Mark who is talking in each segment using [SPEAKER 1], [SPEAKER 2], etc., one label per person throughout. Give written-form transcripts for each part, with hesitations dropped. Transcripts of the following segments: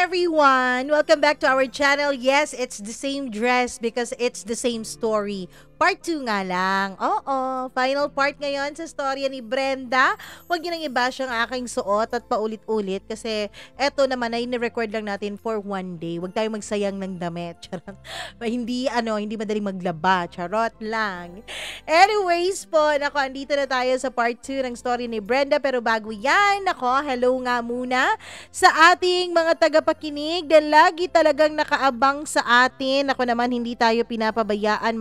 [SPEAKER 1] everyone! Welcome back to our channel. Yes, it's the same dress because it's the same story. Part 2 nga lang. Oo, final part ngayon sa storya ni Brenda. Huwag niyo nang i-bash ang aking suot at paulit-ulit kasi eto naman ay ni-record lang natin for one day. Huwag tayong magsayang ng damit. Charot. Hindi madaling maglaba. Charot lang. Anyways po, andito na tayo sa part 2 ng story ni Brenda. Pero bago yan, hello nga muna sa ating mga tagapakinig na lagi talagang nakaabang sa atin. Ako naman, hindi tayo pinapabayaan.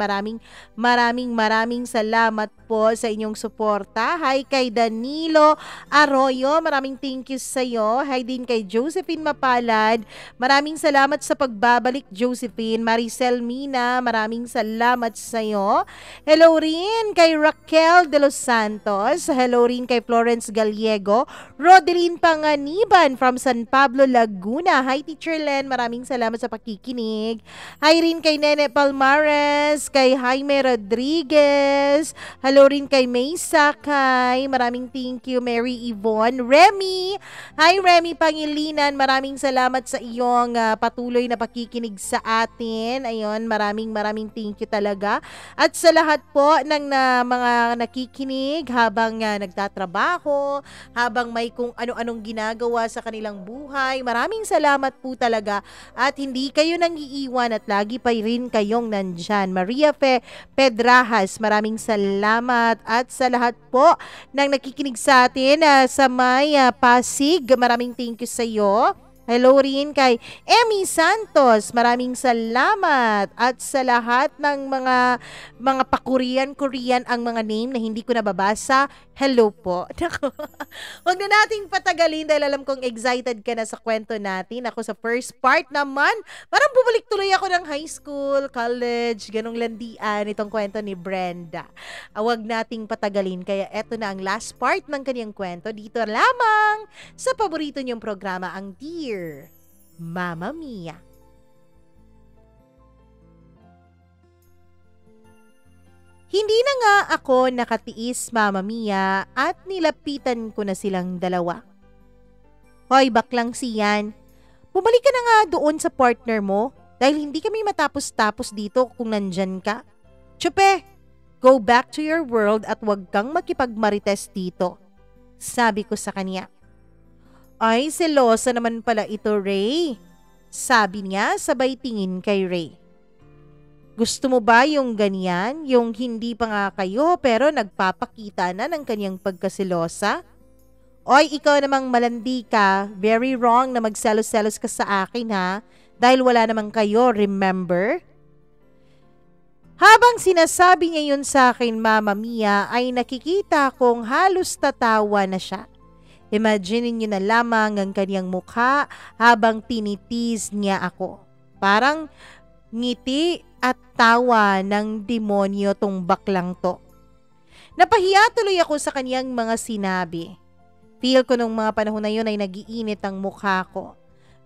[SPEAKER 1] Maraming salamat po sa inyong suporta. Hi kay Danilo Arroyo, maraming thank you sa iyo. Hi din kay Josephine Mapalad. Maraming salamat sa pagbabalik, Josephine. Maricel Mina, maraming salamat sa iyo. Hello rin kay Raquel de los Santos. Hello rin kay Florence Gallego. Rodeline Panganiban from San Pablo, Laguna. Hi Teacher Len, maraming salamat sa pakikinig. Hi rin kay Nene Palmares, kay Jaime Rodriguez. Hello rin kay May Sakay. Maraming thank you, Mary Yvonne. Remy. Hi Remy Pangilinan. Maraming salamat sa iyong patuloy na pakikinig sa atin. Ayun, maraming thank you talaga. At sa lahat po ng mga nakikinig habang nagtatrabaho, habang may kung ano-anong ginagawa sa kanilang buhay. Maraming salamat po talaga. At hindi kayo nang iiwan at lagi pa rin kayong nandyan. Maria Pedrajas, maraming salamat. At sa lahat po ng nakikinig sa atin sa may Pasig, maraming thank you sa iyo. Hello rin kay Emmy Santos, maraming salamat. At sa lahat ng mga pa-Korean ang mga name na hindi ko nababasa, hello po. Huwag na nating patagalin dahil alam kong excited ka na sa kwento natin. Ako sa first part naman, parang bumalik tuloy ako ng high school, college, ganong landian itong kwento ni Brenda. Huwag nating patagalin, kaya eto na ang last part ng kanyang kwento dito lamang sa paborito niyong programa, ang Dear Mamma Mia. Hindi na nga ako nakatiis, Mamma Mia, at nilapitan ko na silang dalawa. Hoy, baklang siyan, bumalik ka na nga doon sa partner mo dahil hindi kami matapos-tapos dito kung nandyan ka. Tsupe, go back to your world at wag kang makipagmarites dito, sabi ko sa kanya. Ay, selosa naman pala ito, Ray, sabi niya sabay tingin kay Ray. Gusto mo ba yung ganyan? Yung hindi pa nga kayo pero nagpapakita na ng kanyang pagkaselosa? Oy, ikaw namang malandi ka. Very wrong na magselos-selos ka sa akin ha. Dahil wala namang kayo, remember? Habang sinasabi niya yun sa akin, Mamma Mia, ay nakikita kong halos tatawa na siya. Imagine niyo na lamang ang kanyang mukha habang tinitiis niya ako. Parang ngiti at tawa ng demonyo tong baklang to. Napahiya tuloy ako sa kanyang mga sinabi. Feel ko nung mga panahon na yun ay nagiinit ang mukha ko.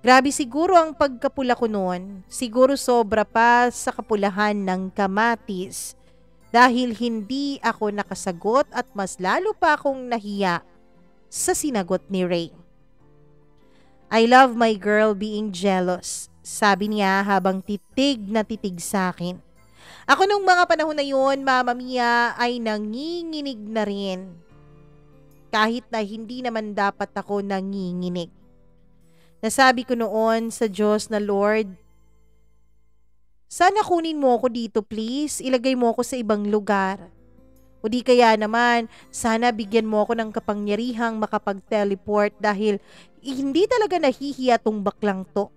[SPEAKER 1] Grabe siguro ang pagkapula ko noon. Siguro sobra pa sa kapulahan ng kamatis. Dahil hindi ako nakasagot at mas lalo pa akong nahiya sa sinagot ni Ray. I love my girl being jealous, sabi niya habang titig na titig sa akin. Ako nung mga panahon na yun, Mamma Mia, ay nanginginig na rin. Kahit na hindi naman dapat ako nanginginig. Nasabi ko noon sa Diyos na Lord, sana kunin mo ako dito please, ilagay mo ako sa ibang lugar. O di kaya naman, sana bigyan mo ako ng kapangyarihang makapag-teleport dahil hindi talaga nahihiya tong baklang to.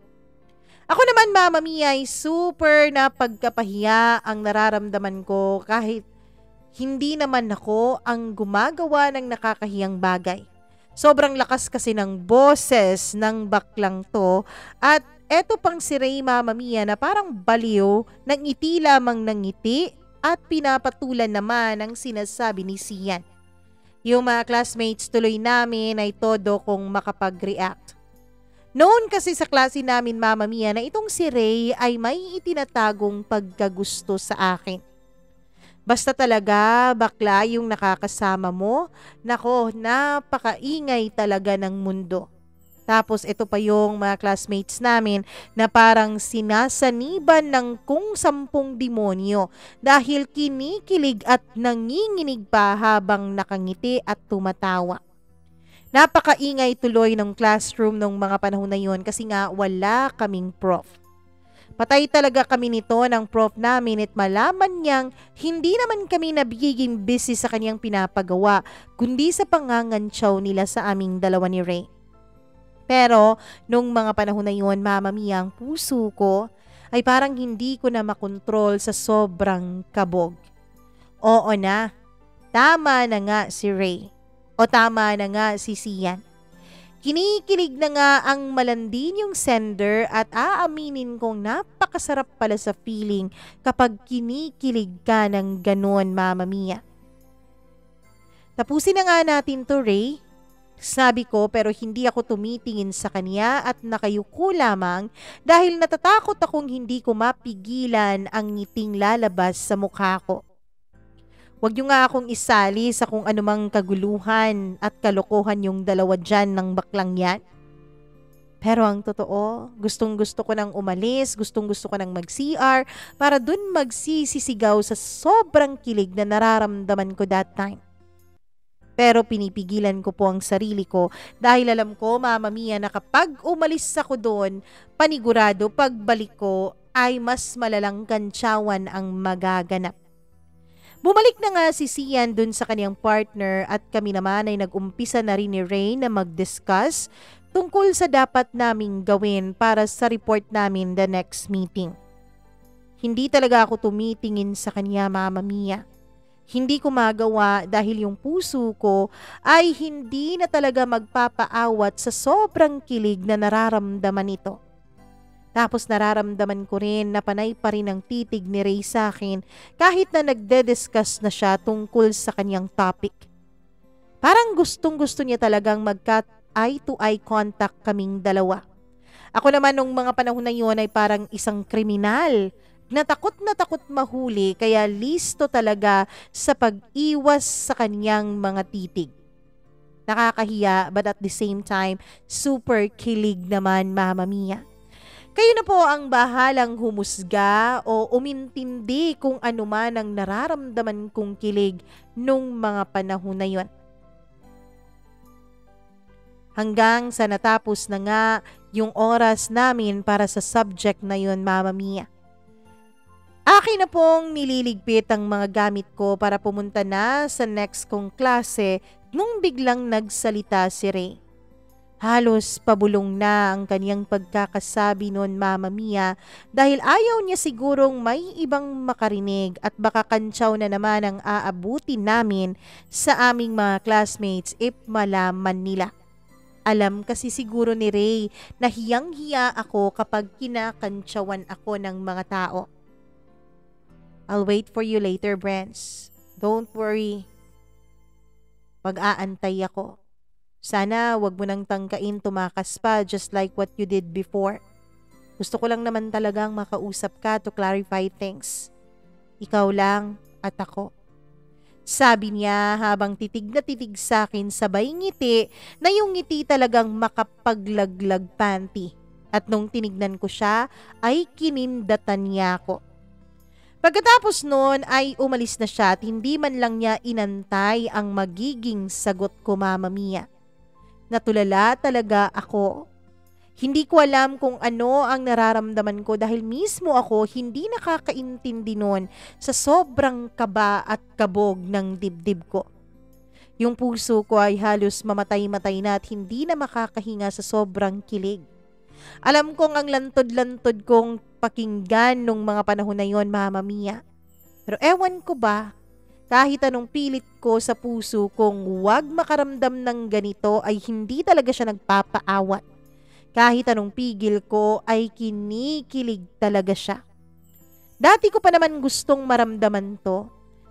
[SPEAKER 1] Ako naman, Mamma Mia, ay super na pagkapahiya ang nararamdaman ko kahit hindi naman ako ang gumagawa ng nakakahiyang bagay. Sobrang lakas kasi ng boses ng baklang to at eto pang si Ray, Mamma Mia, na parang baliw, nang ngiti lamang ng ngiti at pinapatulan naman ang sinasabi ni Sian. Yung mga classmates tuloy namin ay todo kung makapag-react. Noon kasi sa klase namin, Mamma Mia, na itong si Ray ay may itinatagong pagkagusto sa akin. Basta talaga, bakla yung nakakasama mo. Nako, napakaingay talaga ng mundo. Tapos ito pa yung mga classmates namin na parang sinasaniban ng kung 10 demonyo dahil kinikilig at nanginginig pa habang nakangiti at tumatawa. Napakaingay tuloy ng classroom nung mga panahon na yun kasi nga wala kaming prof. Patay talaga kami nito ng prof namin at malaman niyang hindi naman kami nabigiging busy sa kanyang pinapagawa kundi sa pangangantsaw nila sa aming dalawa ni Ray. Pero nung mga panahon na yun, Mama Mia, ang puso ko ay parang hindi ko na makontrol sa sobrang kabog. Oo na, tama na nga si Ray. O tama na nga si Sian. Kinikilig na nga ang malandin yung sender at aaminin kong napakasarap pala sa feeling kapag kinikilig ka ng ganon, Mama Mia. Tapusin na nga natin to, Ray. Sabi ko pero hindi ako tumitingin sa kanya at nakayuko lamang dahil natatakot akong hindi ko mapigilan ang ngiting lalabas sa mukha ko. Huwag niyo nga akong isali sa kung anumang kaguluhan at kalokohan yung dalawa dyan ng baklang yan. Pero ang totoo, gustong-gusto ko nang umalis, gustong-gusto ko nang mag-CR para dun magsisisigaw sa sobrang kilig na nararamdaman ko that time. Pero pinipigilan ko po ang sarili ko dahil alam ko, Mama Mia, na kapag umalis ako doon, panigurado pagbalik ko ay mas malalang kantsawan ang magaganap. Bumalik na nga si Sian dun sa kanyang partner at kami naman ay nag-umpisa na rin ni Ray na mag-discuss tungkol sa dapat naming gawin para sa report namin the next meeting. Hindi talaga ako tumitingin sa kanya, Mama Mia. Hindi ko magawa dahil yung puso ko ay hindi na talaga magpapaawat sa sobrang kilig na nararamdaman ito. Tapos nararamdaman ko rin na panay pa rin ang titig ni Ray sa akin kahit na nagde-discuss na siya tungkol sa kanyang topic. Parang gustong-gusto niya talagang magka-eye-to-eye contact kaming dalawa. Ako naman nung mga panahon na yun ay parang isang kriminal na takot mahuli kaya listo talaga sa pag-iwas sa kanyang mga titig. Nakakahiya but at the same time super kilig naman, Mama Mia. Kayo na po ang bahalang humusga o umintindi kung ano man ang nararamdaman kong kilig nung mga panahon na yon. Hanggang sa natapos na nga yung oras namin para sa subject na yon, Mama Mia. Akin na pong nililigpit ang mga gamit ko para pumunta na sa next kong klase nung biglang nagsalita si Ray. Halos pabulong na ang kaniyang pagkakasabi noon, Mama Mia, dahil ayaw niya sigurong may ibang makarinig at baka kantsaw na naman ang aabutin namin sa aming mga classmates if malaman nila. Alam kasi siguro ni Ray na hiyang-hiya ako kapag kinakantsawan ako ng mga tao. I'll wait for you later, Brents. Don't worry. Pag-aantay ako. Sana wag mo nang tangkain tumakas pa just like what you did before. Gusto ko lang naman talagang makausap ka to clarify things. Ikaw lang at ako. Sabi niya habang titig na titig sa akin sabay ngiti na yung ngiti talagang makapaglaglag panty. At nung tinignan ko siya ay kinindatan niya ako. Pagkatapos noon ay umalis na siya at hindi man lang niya inantay ang magiging sagot ko, Mama Mia. Natulala talaga ako. Hindi ko alam kung ano ang nararamdaman ko dahil mismo ako hindi nakakaintindi noon sa sobrang kaba at kabog ng dibdib ko. Yung puso ko ay halos mamatay-matay na at hindi na makakahinga sa sobrang kilig. Alam kong ang lantod-lantod kong pakinggan nung mga panahon na yon, Mama Mia. Pero ewan ko ba, kahit anong pilit ko sa puso kong huwag makaramdam ng ganito ay hindi talaga siya nagpapaawat. Kahit anong pigil ko ay kinikilig talaga siya. Dati ko pa naman gustong maramdaman to.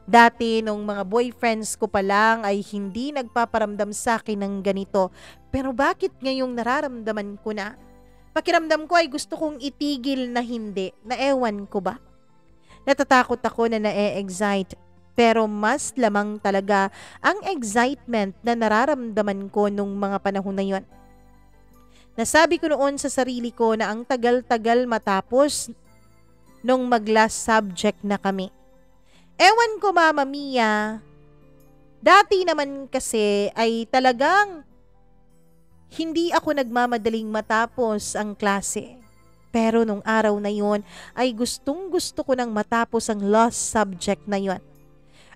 [SPEAKER 1] Dati nung mga boyfriends ko pa lang ay hindi nagpaparamdam sa akin ng ganito. Pero bakit ngayong nararamdaman ko na? Pakiramdam ko ay gusto kong itigil na hindi, na ewan ko ba. Natatakot ako na na-excite, pero mas lamang talaga ang excitement na nararamdaman ko nung mga panahon na yon. Nasabi ko noon sa sarili ko na ang tagal-tagal matapos nung mag-last subject na kami. Ewan ko Mama Mia, dati naman kasi ay talagang hindi ako nagmamadaling matapos ang klase. Pero nung araw na yon ay gustong-gusto ko nang matapos ang lost subject na yon.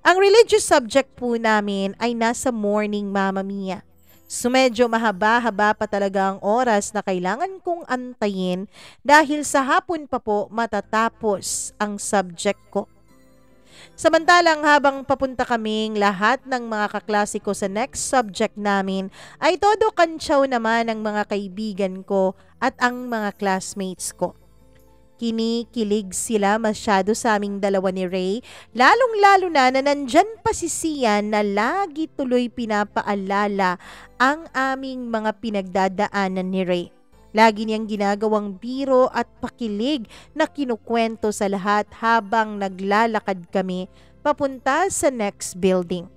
[SPEAKER 1] Ang religious subject po namin ay nasa morning Mama Mia. So medyo mahaba-haba pa talaga ang oras na kailangan kong antayin dahil sa hapon pa po matatapos ang subject ko. Samantalang habang papunta kaming lahat ng mga kaklase ko sa next subject namin ay todo kantsaw naman ang mga kaibigan ko at ang mga classmates ko. Kinikilig sila masyado sa aming dalawa ni Ray, lalong-lalo na nandyan pa si Sian na lagi tuloy pinapaalala ang aming mga pinagdadaanan ni Ray. Lagi niyang ginagawang biro at pakilig na kinukwento sa lahat habang naglalakad kami papunta sa next building.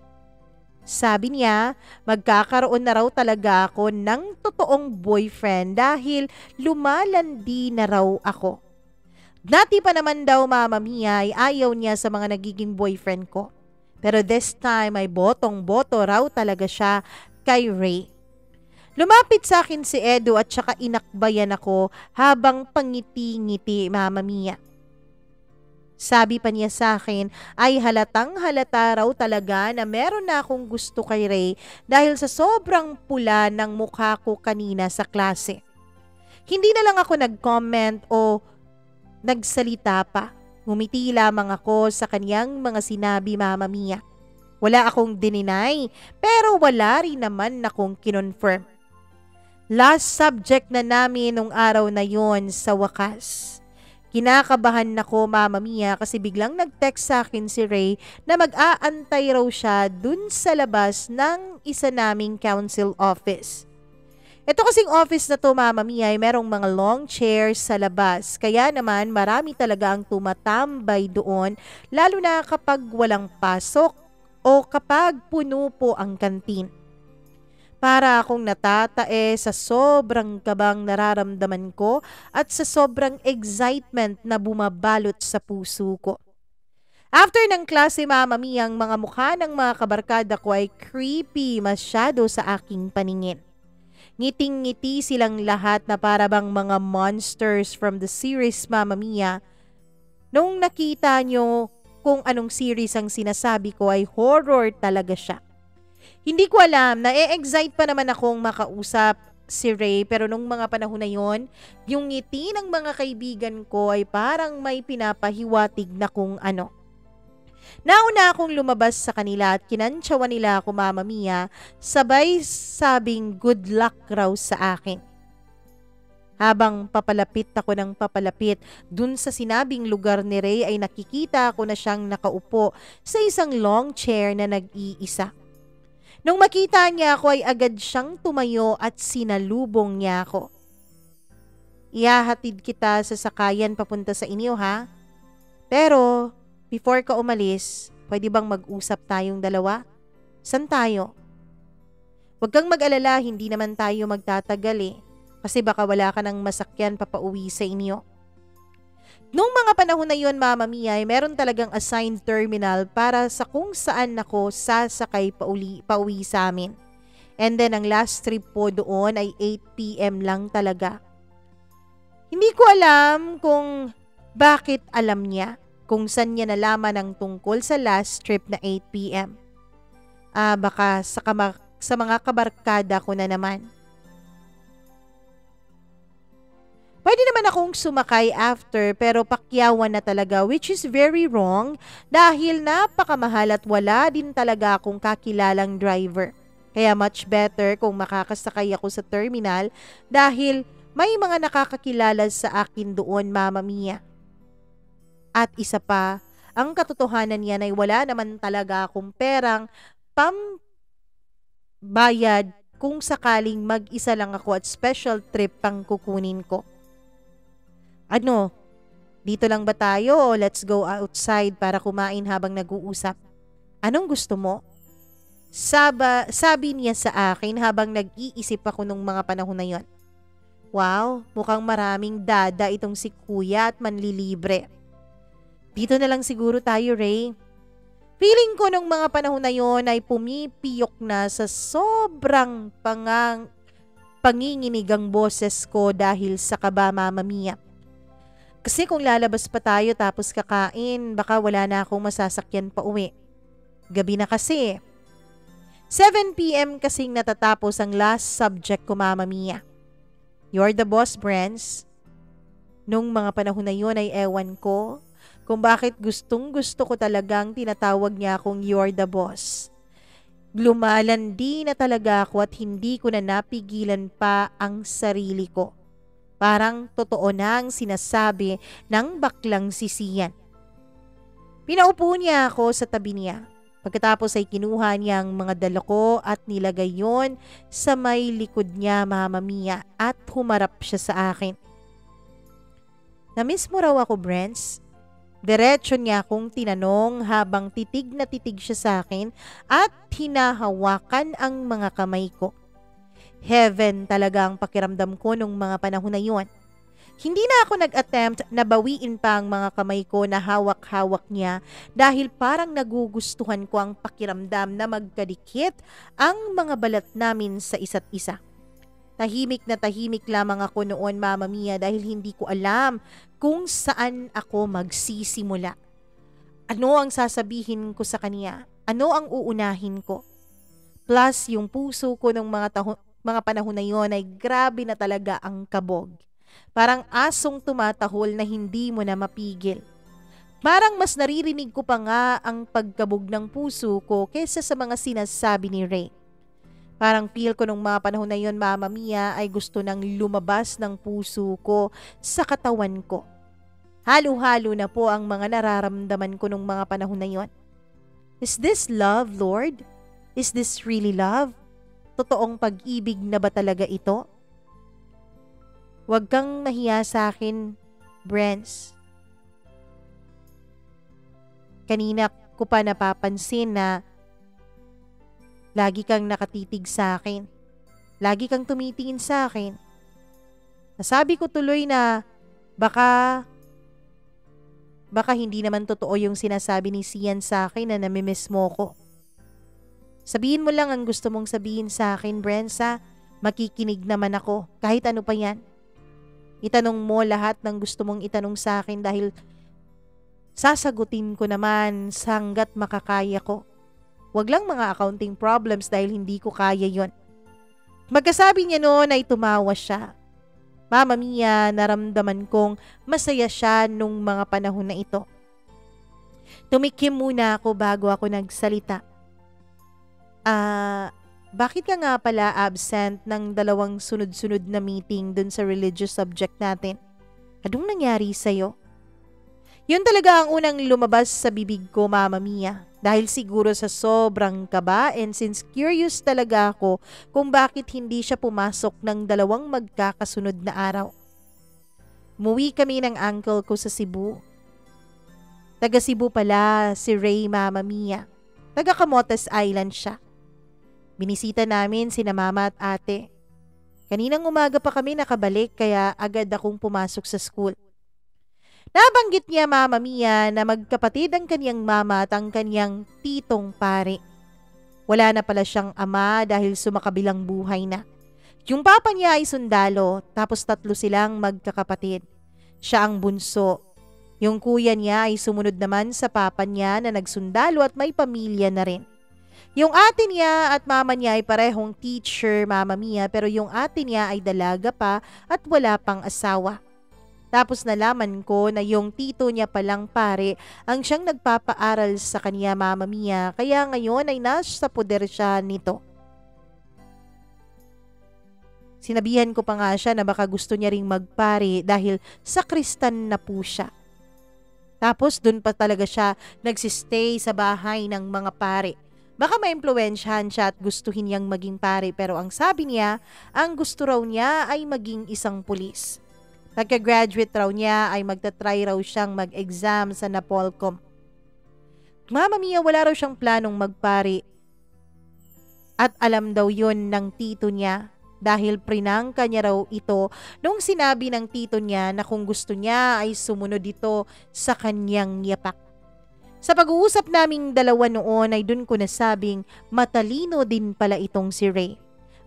[SPEAKER 1] Sabi niya, magkakaroon na raw talaga ako ng totoong boyfriend dahil lumalandi na raw ako. Dati pa naman daw Mama Mia ay ayaw niya sa mga nagiging boyfriend ko. Pero this time ay botong-boto raw talaga siya kay Ray. Lumapit sa akin si Edu at saka inakbayan ako habang pangiti-ngiti Mama Mia. Sabi pa niya sa akin ay halatang halata raw talaga na meron na akong gusto kay Ray dahil sa sobrang pula ng mukha ko kanina sa klase. Hindi na lang ako nag-comment o nagsalita pa. Ngumiti lamang ako sa kaniyang mga sinabi Mama Mia. Wala akong dininay pero wala rin naman akong kinonfirm. Last subject na namin nung araw na yon sa wakas. Kinakabahan ako Mama Mia kasi biglang nag-text sa akin si Ray na mag-aantay raw siya dun sa labas ng isa naming council office. Ito kasing office na to Mama Mia ay merong mga long chairs sa labas. Kaya naman marami talaga ang tumatambay doon lalo na kapag walang pasok o kapag puno po ang kantin. Para akong natatae sa sobrang kabang nararamdaman ko at sa sobrang excitement na bumabalot sa puso ko. After ng klase Mama Mia, ang mga mukha ng mga kabarkada ko ay creepy masyado sa aking paningin. Ngiting-ngiti silang lahat na para bang mga monsters from the series Mama Mia. Nung nakita nyo kung anong series ang sinasabi ko ay horror talaga siya. Hindi ko alam, na-excite pa naman akong makausap si Ray pero nung mga panahon na yon, yung ngiti ng mga kaibigan ko ay parang may pinapahiwatig na kung ano. Nauna akong lumabas sa kanila at kinantsawan nila ako Mama Mia, sabay sabing good luck raw sa akin. Habang papalapit ako ng papalapit dun sa sinabing lugar ni Ray ay nakikita ko na siyang nakaupo sa isang long chair na nag-iisa. Nung makita niya ako ay agad siyang tumayo at sinalubong niya ako. Ihahatid kita sa sakayan papunta sa inyo ha? Pero before ka umalis, pwede bang mag-usap tayong dalawa? San tayo? Huwag kang mag-alala, hindi naman tayo magtatagal eh. Kasi baka wala ka ng masakyan papauwi sa inyo. Nung mga panahon na yun, Mama Mia, ay meron talagang assigned terminal para sa kung saan ako sasakay pauwi sa amin. And then ang last trip po doon ay 8 p.m. lang talaga. Hindi ko alam kung bakit alam niya. Kung saan niya nalaman ang tungkol sa last trip na 8 p.m. Baka sa mga kabarkada ko na naman. Pwede naman akong sumakay after pero pakyawan na talaga which is very wrong dahil napakamahal at wala din talaga akong kakilalang driver. Kaya much better kung makakasakay ako sa terminal dahil may mga nakakakilala sa akin doon Mama Mia. At isa pa, ang katotohanan niyan ay wala naman talaga akong perang pambayad kung sakaling mag-isa lang ako at special trip pang kukunin ko. Ano, dito lang ba tayo o let's go outside para kumain habang nag-uusap? Anong gusto mo? Sabi niya sa akin habang nag-iisip ako nung mga panahon na yon. Wow, mukhang maraming dada itong si kuya at manlilibre. Dito na lang siguro tayo, Ray. Feeling ko nung mga panahon na yon ay pumipiyok na sa sobrang panginginig ang boses ko dahil sa kaba, Mama Mia. Kasi kung lalabas pa tayo tapos kakain, baka wala na akong masasakyan pa uwi. Gabi na kasi. 7 p.m. kasing natatapos ang last subject ko, Mama Mia. You're the boss, Brens. Nung mga panahon na yun ay ewan ko kung bakit gustong gusto ko talagang tinatawag niya akong you're the boss. Lumalandi na talaga ako at hindi ko na napigilan pa ang sarili ko. Parang totoo na ang sinasabi ng baklang sisiyan. Pinaupo niya ako sa tabi niya. Pagkatapos ay kinuha niya ang mga dala ko at nilagay yon sa may likod niya, Mama Mia, at humarap siya sa akin. Namiss mo raw ako, Brens? Diretso niya akong tinanong habang titig na titig siya sa akin at hinahawakan ang mga kamay ko. Heaven talaga ang pakiramdam ko nung mga panahon na yon. Hindi na ako nag-attempt na bawiin pa ang mga kamay ko na hawak-hawak niya dahil parang nagugustuhan ko ang pakiramdam na magkadikit ang mga balat namin sa isa't isa. Tahimik na tahimik lamang ako noon, Mama Mia, dahil hindi ko alam kung saan ako magsisimula. Ano ang sasabihin ko sa kanya? Ano ang uunahin ko? Plus, yung puso ko nung mga panahon na yon ay grabe na talaga ang kabog. Parang asong tumatahol na hindi mo na mapigil. Parang mas naririnig ko pa nga ang pagkabog ng puso ko kaysa sa mga sinasabi ni Ray. Parang feel ko nung mga panahon na yon, Mama Mia, ay gusto nang lumabas ng puso ko sa katawan ko. Halo-halo na po ang mga nararamdaman ko nung mga panahon na yon. Is this love, Lord? Is this really love? Totoong pag-ibig na ba talaga ito? Huwag kang mahiya sa akin, Brens. Kanina ko pa napapansin na lagi kang nakatitig sa akin. Lagi kang tumitingin sa akin. Nasabi ko tuloy na baka hindi naman totoo yung sinasabi ni Sian sa akin na namimiss mo ko. Sabihin mo lang ang gusto mong sabihin sa akin, Brensa. Makikinig naman ako kahit ano pa yan. Itanong mo lahat ng gusto mong itanong sa akin dahil sasagutin ko naman hanggat makakaya ko. Huwag lang mga accounting problems dahil hindi ko kaya yon. Magkasabi niya noon ay tumawa siya. Mama Mia, naramdaman kong masaya siya nung mga panahon na ito. Tumikim muna ako bago ako nagsalita. Bakit ka nga pala absent ng 2 sunod-sunod na meeting dun sa religious subject natin? Anong nangyari sa'yo? Yun talaga ang unang lumabas sa bibig ko, Mama Mia. Dahil siguro sa sobrang kaba and since curious talaga ako kung bakit hindi siya pumasok ng 2 magkakasunod na araw. Umuwi kami ng uncle ko sa Cebu. Taga Cebu pala si Ray, Mama Mia. Taga Camotes Island siya. Binisita namin sina mama at ate. Kaninang umaga pa kami nakabalik kaya agad akong pumasok sa school. Nabanggit niya, Mama Mia, na magkapatid ang kanyang mama at ang kanyang titong pare. Wala na pala siyang ama dahil sumakabilang buhay na. Yung papa niya ay sundalo tapos 3 silang magkakapatid. Siya ang bunso. Yung kuya niya ay sumunod naman sa papa niya na nagsundalo at may pamilya na rin. Yung ate niya at mama niya ay parehong teacher, Mama Mia, pero yung ate niya ay dalaga pa at wala pang asawa. Tapos nalaman ko na yung tito niya palang pare ang siyang nagpapaaral sa kanya, Mama Mia, kaya ngayon ay nasa poder siya nito. Sinabihan ko pa nga siya na baka gusto niya ring magpare dahil sakristan na po siya. Tapos dun pa talaga siya nagsistay sa bahay ng mga pare. Baka maimpluwensyahan siya at gustuhin niyang maging pare pero ang sabi niya, ang gusto raw niya ay maging isang pulis. Pagka-graduate raw niya ay magta-try raw siyang mag-exam sa Napolcom. Mama Mia, wala raw siyang planong magpare. At alam daw yun ng tito niya. dahil prinangka niya raw ito nung sinabi ng tito niya na kung gusto niya ay sumunod ito sa kanyang yapak. Sa pag-uusap naming dalawa noon ay dun ko nasabing matalino din pala itong si Ray.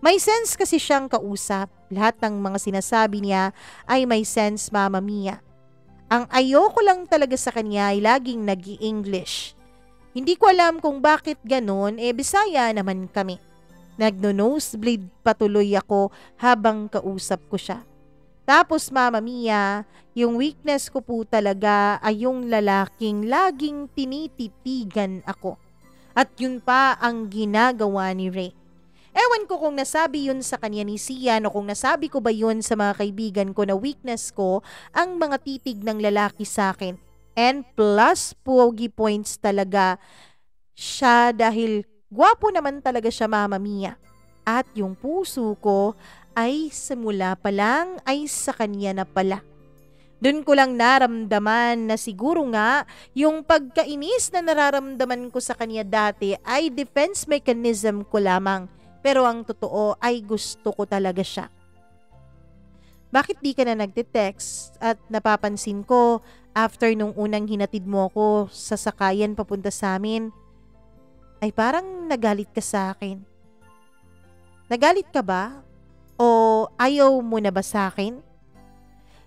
[SPEAKER 1] May sense kasi siyang kausap. Lahat ng mga sinasabi niya ay may sense, Mama Mia. Ang ayoko lang talaga sa kanya ay laging nag-i-English. Hindi ko alam kung bakit ganun, Bisaya naman kami. Nagno-nosebleed patuloy ako habang kausap ko siya. Tapos Mama Mia, yung weakness ko po talaga ay yung lalaking laging tinititigan ako. At yun pa ang ginagawa ni Ray. Ewan ko kung nasabi yun sa kanya ni Sian o kung nasabi ko ba yun sa mga kaibigan ko na weakness ko ang mga titig ng lalaki sa akin. And plus pogi points talaga siya dahil gwapo naman talaga siya, Mama Mia. At yung puso ko ay simula pa lang ay sa kanya na pala. Doon ko lang naramdaman na siguro nga yung pagkainis na nararamdaman ko sa kanya dati ay defense mechanism ko lamang. Pero ang totoo ay gusto ko talaga siya. Bakit di ka na nagte-text? At napapansin ko, after nung unang hinatid mo ako sa sakayan papunta sa amin, ay parang nagalit ka sa akin. Nagalit ka ba? O ayaw mo na ba sa akin?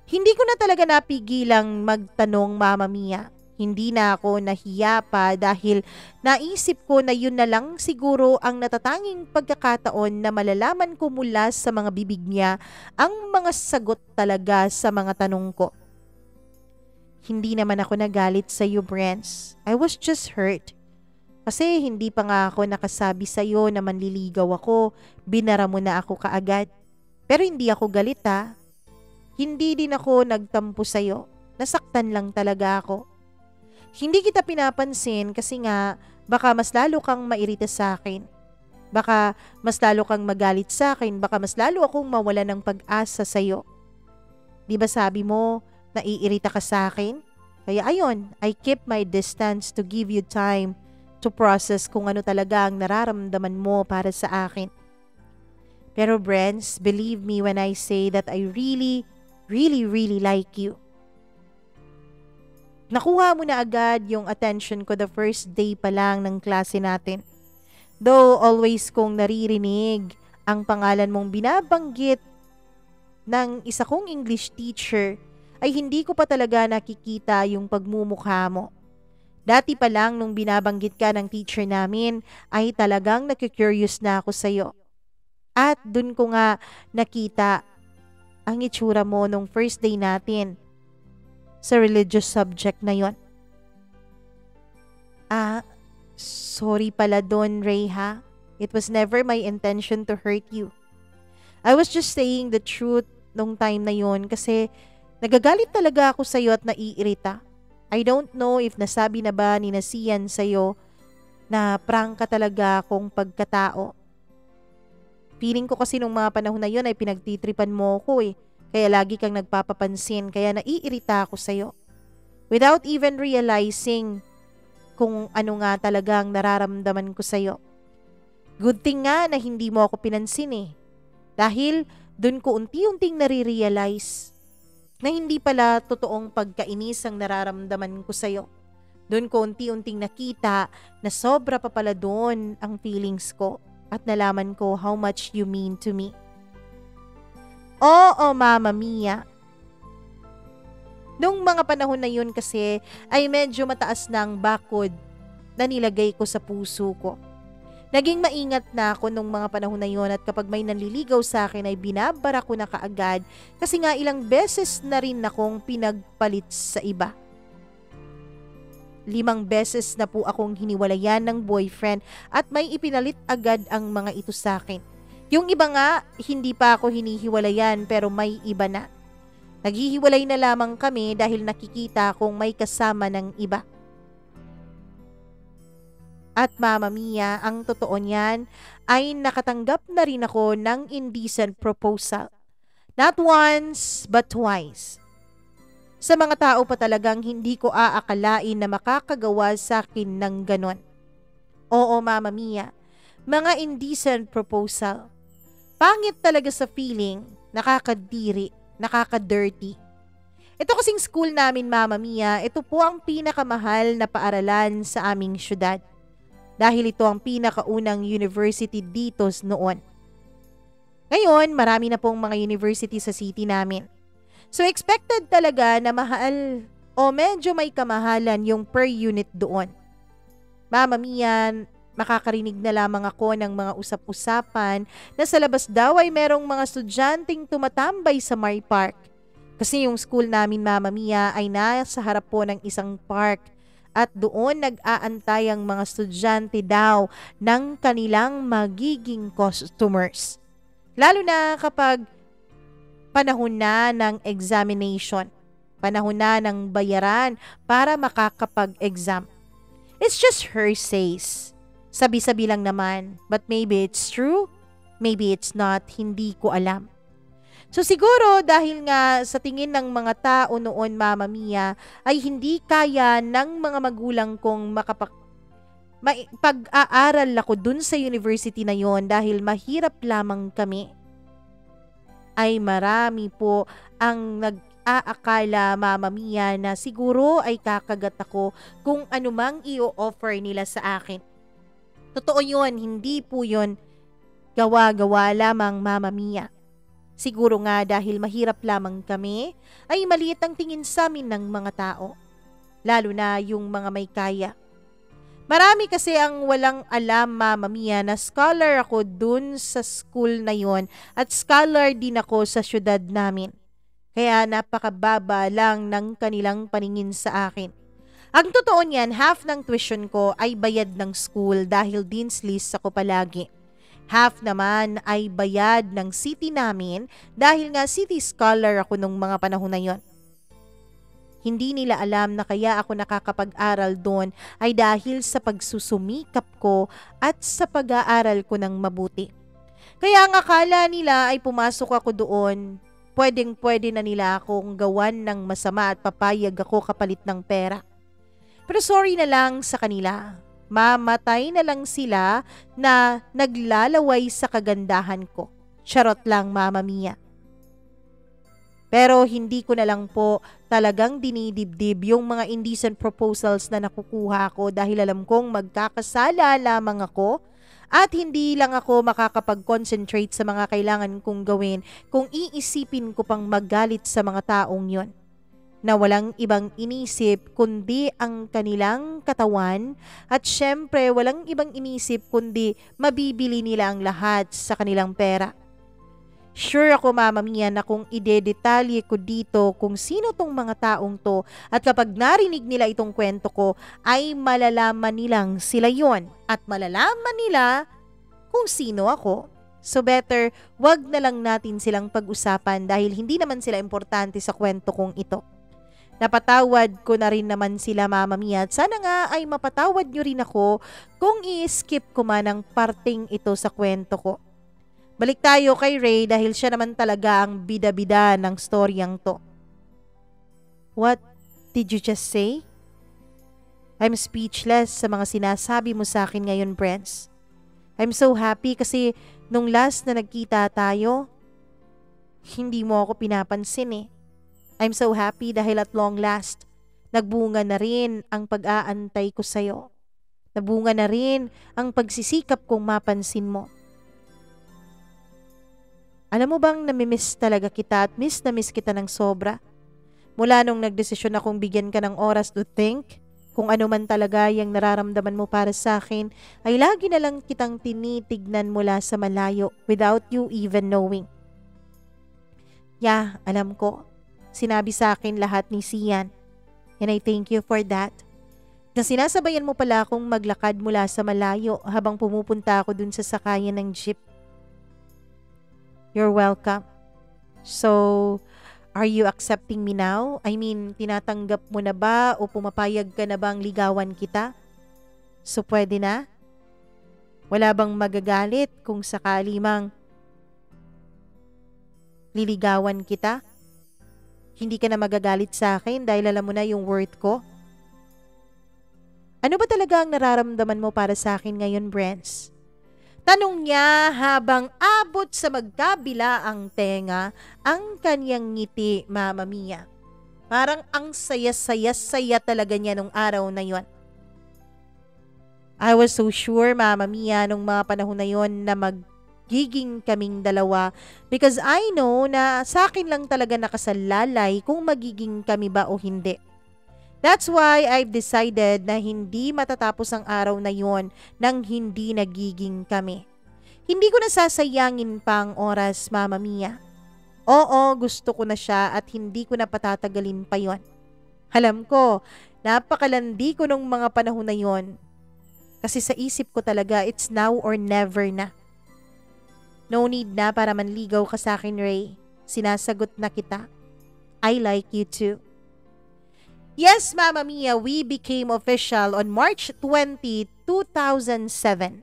[SPEAKER 1] Hindi ko na talaga napigilang magtanong, Mama Mia. Hindi na ako nahiya pa dahil naisip ko na yun na lang siguro ang natatanging pagkakataon na malalaman ko mula sa mga bibig niya ang mga sagot talaga sa mga tanong ko. Hindi naman ako nagalit sa iyo, Brence. I was just hurt. Kasi hindi pa nga ako nakasabi sa iyo na manliligaw ako, binara mo na ako kaagad. Pero hindi ako galit ha. Hindi din ako nagtampo sa iyo. Nasaktan lang talaga ako. Hindi kita pinapansin kasi nga baka mas lalo kang mairita sa akin. Baka mas lalo kang magalit sa akin. Baka mas lalo akong mawala ng pag-asa sa iyo. Di ba sabi mo naiirita ka sa akin? Kaya ayon, I keep my distance to give you time to process kung ano talaga ang nararamdaman mo para sa akin. Pero Brence, believe me when I say that I really, really, really like you. Nakuha mo na agad yung attention ko the first day pa lang ng klase natin. Though always kong naririnig ang pangalan mong binabanggit ng isa kong English teacher, ay hindi ko pa talaga nakikita yung pagmumukha mo. Dati pa lang nung binabanggit ka ng teacher namin ay talagang nakikurious na ako sa'yo. At dun ko nga nakita ang itsura mo nung first day natin sa religious subject na yon. Sorry pala doon, Ray ha. It was never my intention to hurt you. I was just saying the truth nung time na yon kasi nagagalit talaga ako sa'yo at naiirita. I don't know if nasabi na ba ni Nasian sa'yo na prank ka talaga akong pagkatao. Feeling ko kasi nung mga panahon na yon ay pinagtitripan mo ko eh. Kaya lagi kang nagpapapansin, kaya naiirita ako sa'yo. Without even realizing kung ano nga talagang nararamdaman ko sa'yo. Good thing nga na hindi mo ako pinansin eh. Dahil dun ko unti-unting nare-realize na hindi pala totoong pagkainis ang nararamdaman ko sa'yo. Dun ko unti-unting nakita na sobra pa pala doon ang feelings ko at nalaman ko how much you mean to me. Oo, Mama Mia. Nung mga panahon na yun kasi ay medyo mataas na ang bakod na nilagay ko sa puso ko. Naging maingat na ako nung mga panahon na yun at kapag may nanliligaw sa akin ay binabara ko na kaagad kasi nga ilang beses na rin akong pinagpalit sa iba. 5 beses na po akong hiniwalayan ng boyfriend at may ipinalit agad ang mga ito sa akin. Yung iba nga, hindi pa ako hinihiwalayan pero may iba na. Naghihiwalay na lamang kami dahil nakikita kong may kasama ng iba. At Mama Mia, ang totoo niyan ay nakatanggap na rin ako ng indecent proposal. Not once, but twice. Sa mga tao pa talagang hindi ko aakalain na makakagawa sa akin ng ganon. Oo, Mama Mia, mga indecent proposal. pangit talaga sa feeling, nakakadiri, nakakadirty. Ito kasing school namin, Mama Mia, ito po ang pinakamahal na paaralan sa aming syudad. Dahil ito ang pinakaunang university dito noon. Ngayon, marami na pong mga university sa city namin. So expected talaga na mahal o medyo may kamahalan yung per unit doon. Mama Mia, makakarinig na lamang ako ng mga usap-usapan na sa labas daw ay merong mga estudyanteng tumatambay sa Mari Park. Kasi yung school namin, Mama Mia, ay nasa harap po ng isang park at doon nag-aantay ang mga estudyante daw ng kanilang magiging customers. Lalo na kapag panahon na ng examination, panahon na ng bayaran para makakapag-exam. It's just her says. Sabi-sabi lang naman, but maybe it's true, maybe it's not, hindi ko alam. So siguro dahil nga sa tingin ng mga tao noon, Mama Mia, ay hindi kaya ng mga magulang kong pag-aaral ako dun sa university na yon dahil mahirap lamang kami. Ay marami po ang nag-aakala, Mama Mia, na siguro ay kakagat ako kung anumang i-offer nila sa akin. Totoo yun, hindi po yun gawa-gawa lamang, Mama Mia. Siguro nga dahil mahirap lamang kami, ay maliit ang tingin sa amin ng mga tao. Lalo na yung mga may kaya. Marami kasi ang walang alam, Mama Mia, na scholar ako dun sa school na yon at scholar din ako sa syudad namin. Kaya napakababa lang ng kanilang paningin sa akin. Ang totoo niyan, half ng tuition ko ay bayad ng school dahil dean's list ako palagi. Half naman ay bayad ng city namin dahil nga city scholar ako nung mga panahon na yon. Hindi nila alam na kaya ako nakakapag-aral doon ay dahil sa pagsusumikap ko at sa pag-aaral ko ng mabuti. Kaya ang akala nila ay pumasok ako doon, pwedeng-pwede na nila akong gawan ng masama at papayag ako kapalit ng pera. Pero sorry na lang sa kanila, mamatay na lang sila na naglalaway sa kagandahan ko. Charot lang, Mama Mia. Pero hindi ko na lang po talagang dinidibdib yung mga indecent proposals na nakukuha ko dahil alam kong magkakasala lamang ako at hindi lang ako makakapag-concentrate sa mga kailangan kong gawin kung iisipin ko pang magalit sa mga taong yon na walang ibang inisip kundi ang kanilang katawan at syempre walang ibang inisip kundi mabibili nila ang lahat sa kanilang pera. Sure ako, Mama Mia, na kung idedetalye ko dito kung sino tong mga taong to at kapag narinig nila itong kwento ko ay malalaman nilang sila yon at malalaman nila kung sino ako. So better, wag na lang natin silang pag-usapan dahil hindi naman sila importante sa kwento kong ito. Napatawad ko na rin naman sila, Mama Mia, at sana nga ay mapatawad nyo rin ako kung i-skip ko man ang parting ito sa kwento ko. Balik tayo kay Ray dahil siya naman talaga ang bida-bida ng storyang to. What did you just say? I'm speechless sa mga sinasabi mo sa akin ngayon, Brents. I'm so happy kasi nung last na nagkita tayo, hindi mo ako pinapansin eh. I'm so happy dahil at long last, nagbunga na rin ang pag-aantay ko sa'yo. Nabunga na rin ang pagsisikap kong mapansin mo. Alam mo bang namimiss talaga kita at miss na miss kita ng sobra? Mula nung nagdesisyon akong bigyan ka ng oras to think, kung ano man talaga yung nararamdaman mo para sa akin, ay lagi na lang kitang tinitignan mula sa malayo without you even knowing. Yeah, alam ko. Sinabi sa akin lahat ni Sian. And I thank you for that. Na sinasabayan mo pala akong maglakad mula sa malayo habang pumupunta ako dun sa sakayan ng jeep. You're welcome. So, are you accepting me now? I mean, tinatanggap mo na ba o pumapayag ka na bang ligawan kita? So, pwede na? Wala bang magagalit kung sakali mang liligawan kita? Hindi ka na magagalit sa akin dahil alam mo na yung worth ko? Ano ba talaga ang nararamdaman mo para sa akin ngayon, Brents? Tanong niya habang abot sa magkabila ang tenga ang kanyang ngiti, Mama Mia. Parang ang saya-saya-saya talaga niya nung araw na yon. I was so sure, Mama Mia, nung mga panahon na yon na magiging kaming dalawa because I know na sa akin lang talaga nakasalalay kung magiging kami ba o hindi. That's why I've decided na hindi matatapos ang araw na yon nang hindi nagiging kami. Hindi ko nasasayangin pa ang oras, Mama Mia. Oo, gusto ko na siya at hindi ko na patatagalin pa yon. Alam ko, napakalandi ko nung mga panahon na yon. Kasi sa isip ko talaga, it's now or never na. No need na para manligaw ka sa akin, Ray. Sinasagot na kita. I like you too. Yes, Mama Mia, we became official on March 20, 2007.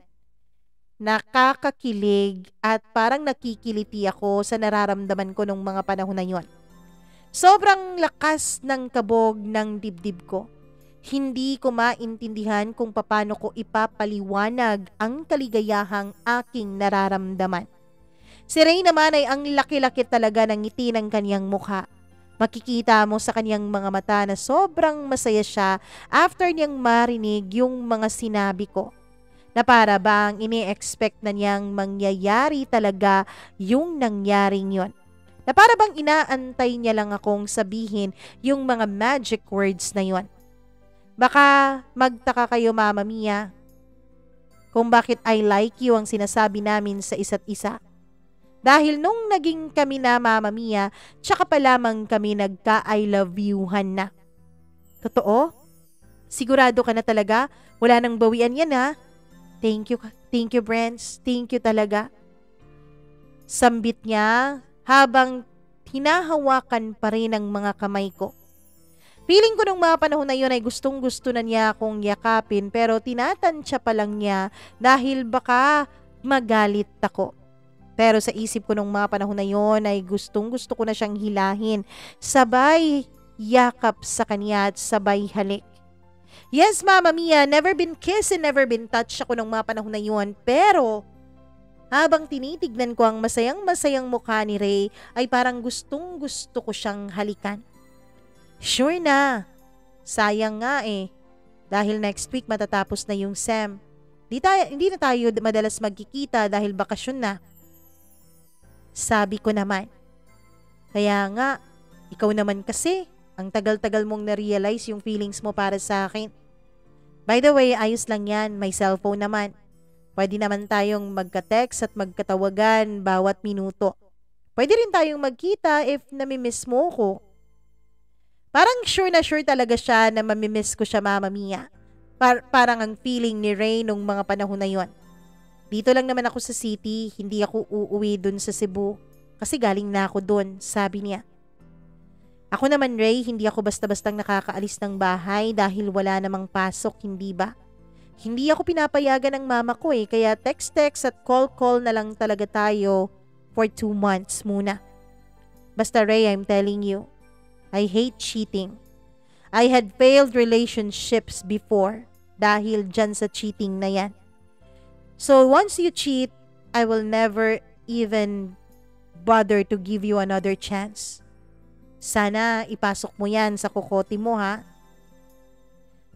[SPEAKER 1] Nakakakilig at parang nakikiliti ako sa nararamdaman ko nung mga panahon na yon. Sobrang lakas ng kabog ng dibdib ko. Hindi ko maintindihan kung paano ko ipapaliwanag ang kaligayahang aking nararamdaman. Si Ray naman ay ang laki-laki talaga ng ngiti ng kanyang mukha. Makikita mo sa kanyang mga mata na sobrang masaya siya after niyang marinig yung mga sinabi ko. Na para bang ini-expect na niyang mangyayari talaga yung nangyaring yon. Na para bang inaantay niya lang akong sabihin yung mga magic words na yon. Baka magtaka kayo, Mama Mia, kung bakit I like you ang sinasabi namin sa isa't isa. Dahil nung naging kami na, Mama Mia, tsaka pa lamang kami nagka-I love you-han na. Totoo? Sigurado ka na talaga? Wala nang bawian yan, ha? Thank you, Brents. Thank you talaga. Sambit niya habang hinahawakan pa rin ang mga kamay ko. Feeling ko nung mga panahon na yun ay gustong-gusto na niya akong yakapin pero tinatansya pa lang niya dahil baka magalit ako. Pero sa isip ko nung mga panahon na yon ay gustong-gusto ko na siyang hilahin. Sabay yakap sa kanya at sabay halik. Yes, Mama Mia, never been kissed and never been touched ako nung mga panahon na yon. Pero habang tinitignan ko ang masayang-masayang mukha ni Ray ay parang gustong-gusto ko siyang halikan. Sure na. Sayang nga eh. Dahil next week matatapos na yung SEM. Hindi na tayo madalas magkikita dahil bakasyon na. Sabi ko naman. Kaya nga, ikaw naman kasi, ang tagal-tagal mong na-realize yung feelings mo para sa akin. By the way, ayos lang yan, may cellphone naman. Pwede naman tayong magka-text at magkatawagan bawat minuto. Pwede rin tayong magkita if namimiss mo ko. Parang sure na sure talaga siya na mamimiss ko siya, Mama Mia. Parang ang feeling ni Ray nung mga panahon na yon. Dito lang naman ako sa city, hindi ako uuwi dun sa Cebu. Kasi galing na ako dun, sabi niya. Ako naman, Ray, hindi ako basta-bastang nakakaalis ng bahay dahil wala namang pasok, hindi ba? Hindi ako pinapayagan ng mama ko kaya text-text at call-call na lang talaga tayo for 2 months muna. Basta, Ray, I'm telling you, I hate cheating. I had failed relationships before dahil dyan sa cheating na yan. So once you cheat, I will never even bother to give you another chance. Sana ipasok mo yan sa kokote mo, ha?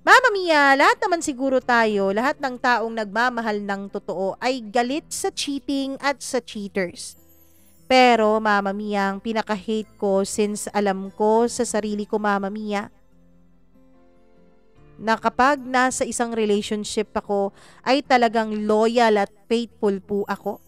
[SPEAKER 1] Mama Mia, lahat naman siguro tayo, lahat ng taong nagmamahal ng totoo ay galit sa cheating at sa cheaters. Pero Mama Mia, ang pinaka-hate ko since alam ko sa sarili ko, Mama Mia, na kapag nasa isang relationship ako ay talagang loyal at faithful po ako.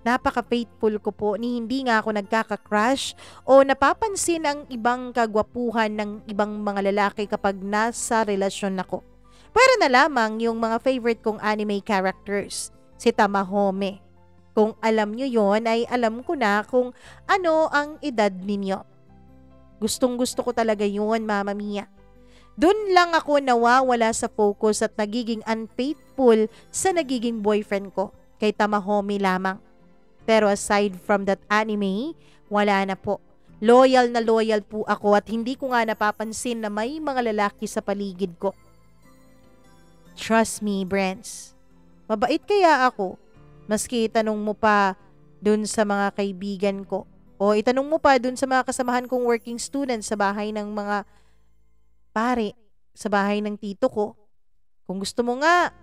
[SPEAKER 1] Napaka-faithful ko po ni hindi nga ako nagkaka-crush o napapansin ang ibang kagwapuhan ng ibang mga lalaki kapag nasa relasyon ako. Pero na lamang yung mga favorite kong anime characters, si Tamahome. Kung alam nyo yon ay alam ko na kung ano ang edad ninyo. Gustong-gusto ko talaga yun, Mama Mia. Doon lang ako nawawala sa focus at nagiging unfaithful sa nagiging boyfriend ko, kay Tamahome lamang. Pero aside from that anime, wala na po. Loyal na loyal po ako at hindi ko nga napapansin na may mga lalaki sa paligid ko. Trust me, Brents. Mabait kaya ako. Maski itanong mo pa dun sa mga kaibigan ko. O itanong mo pa dun sa mga kasamahan kong working student sa bahay ng mga pare, sa bahay ng tito ko. Kung gusto mo nga,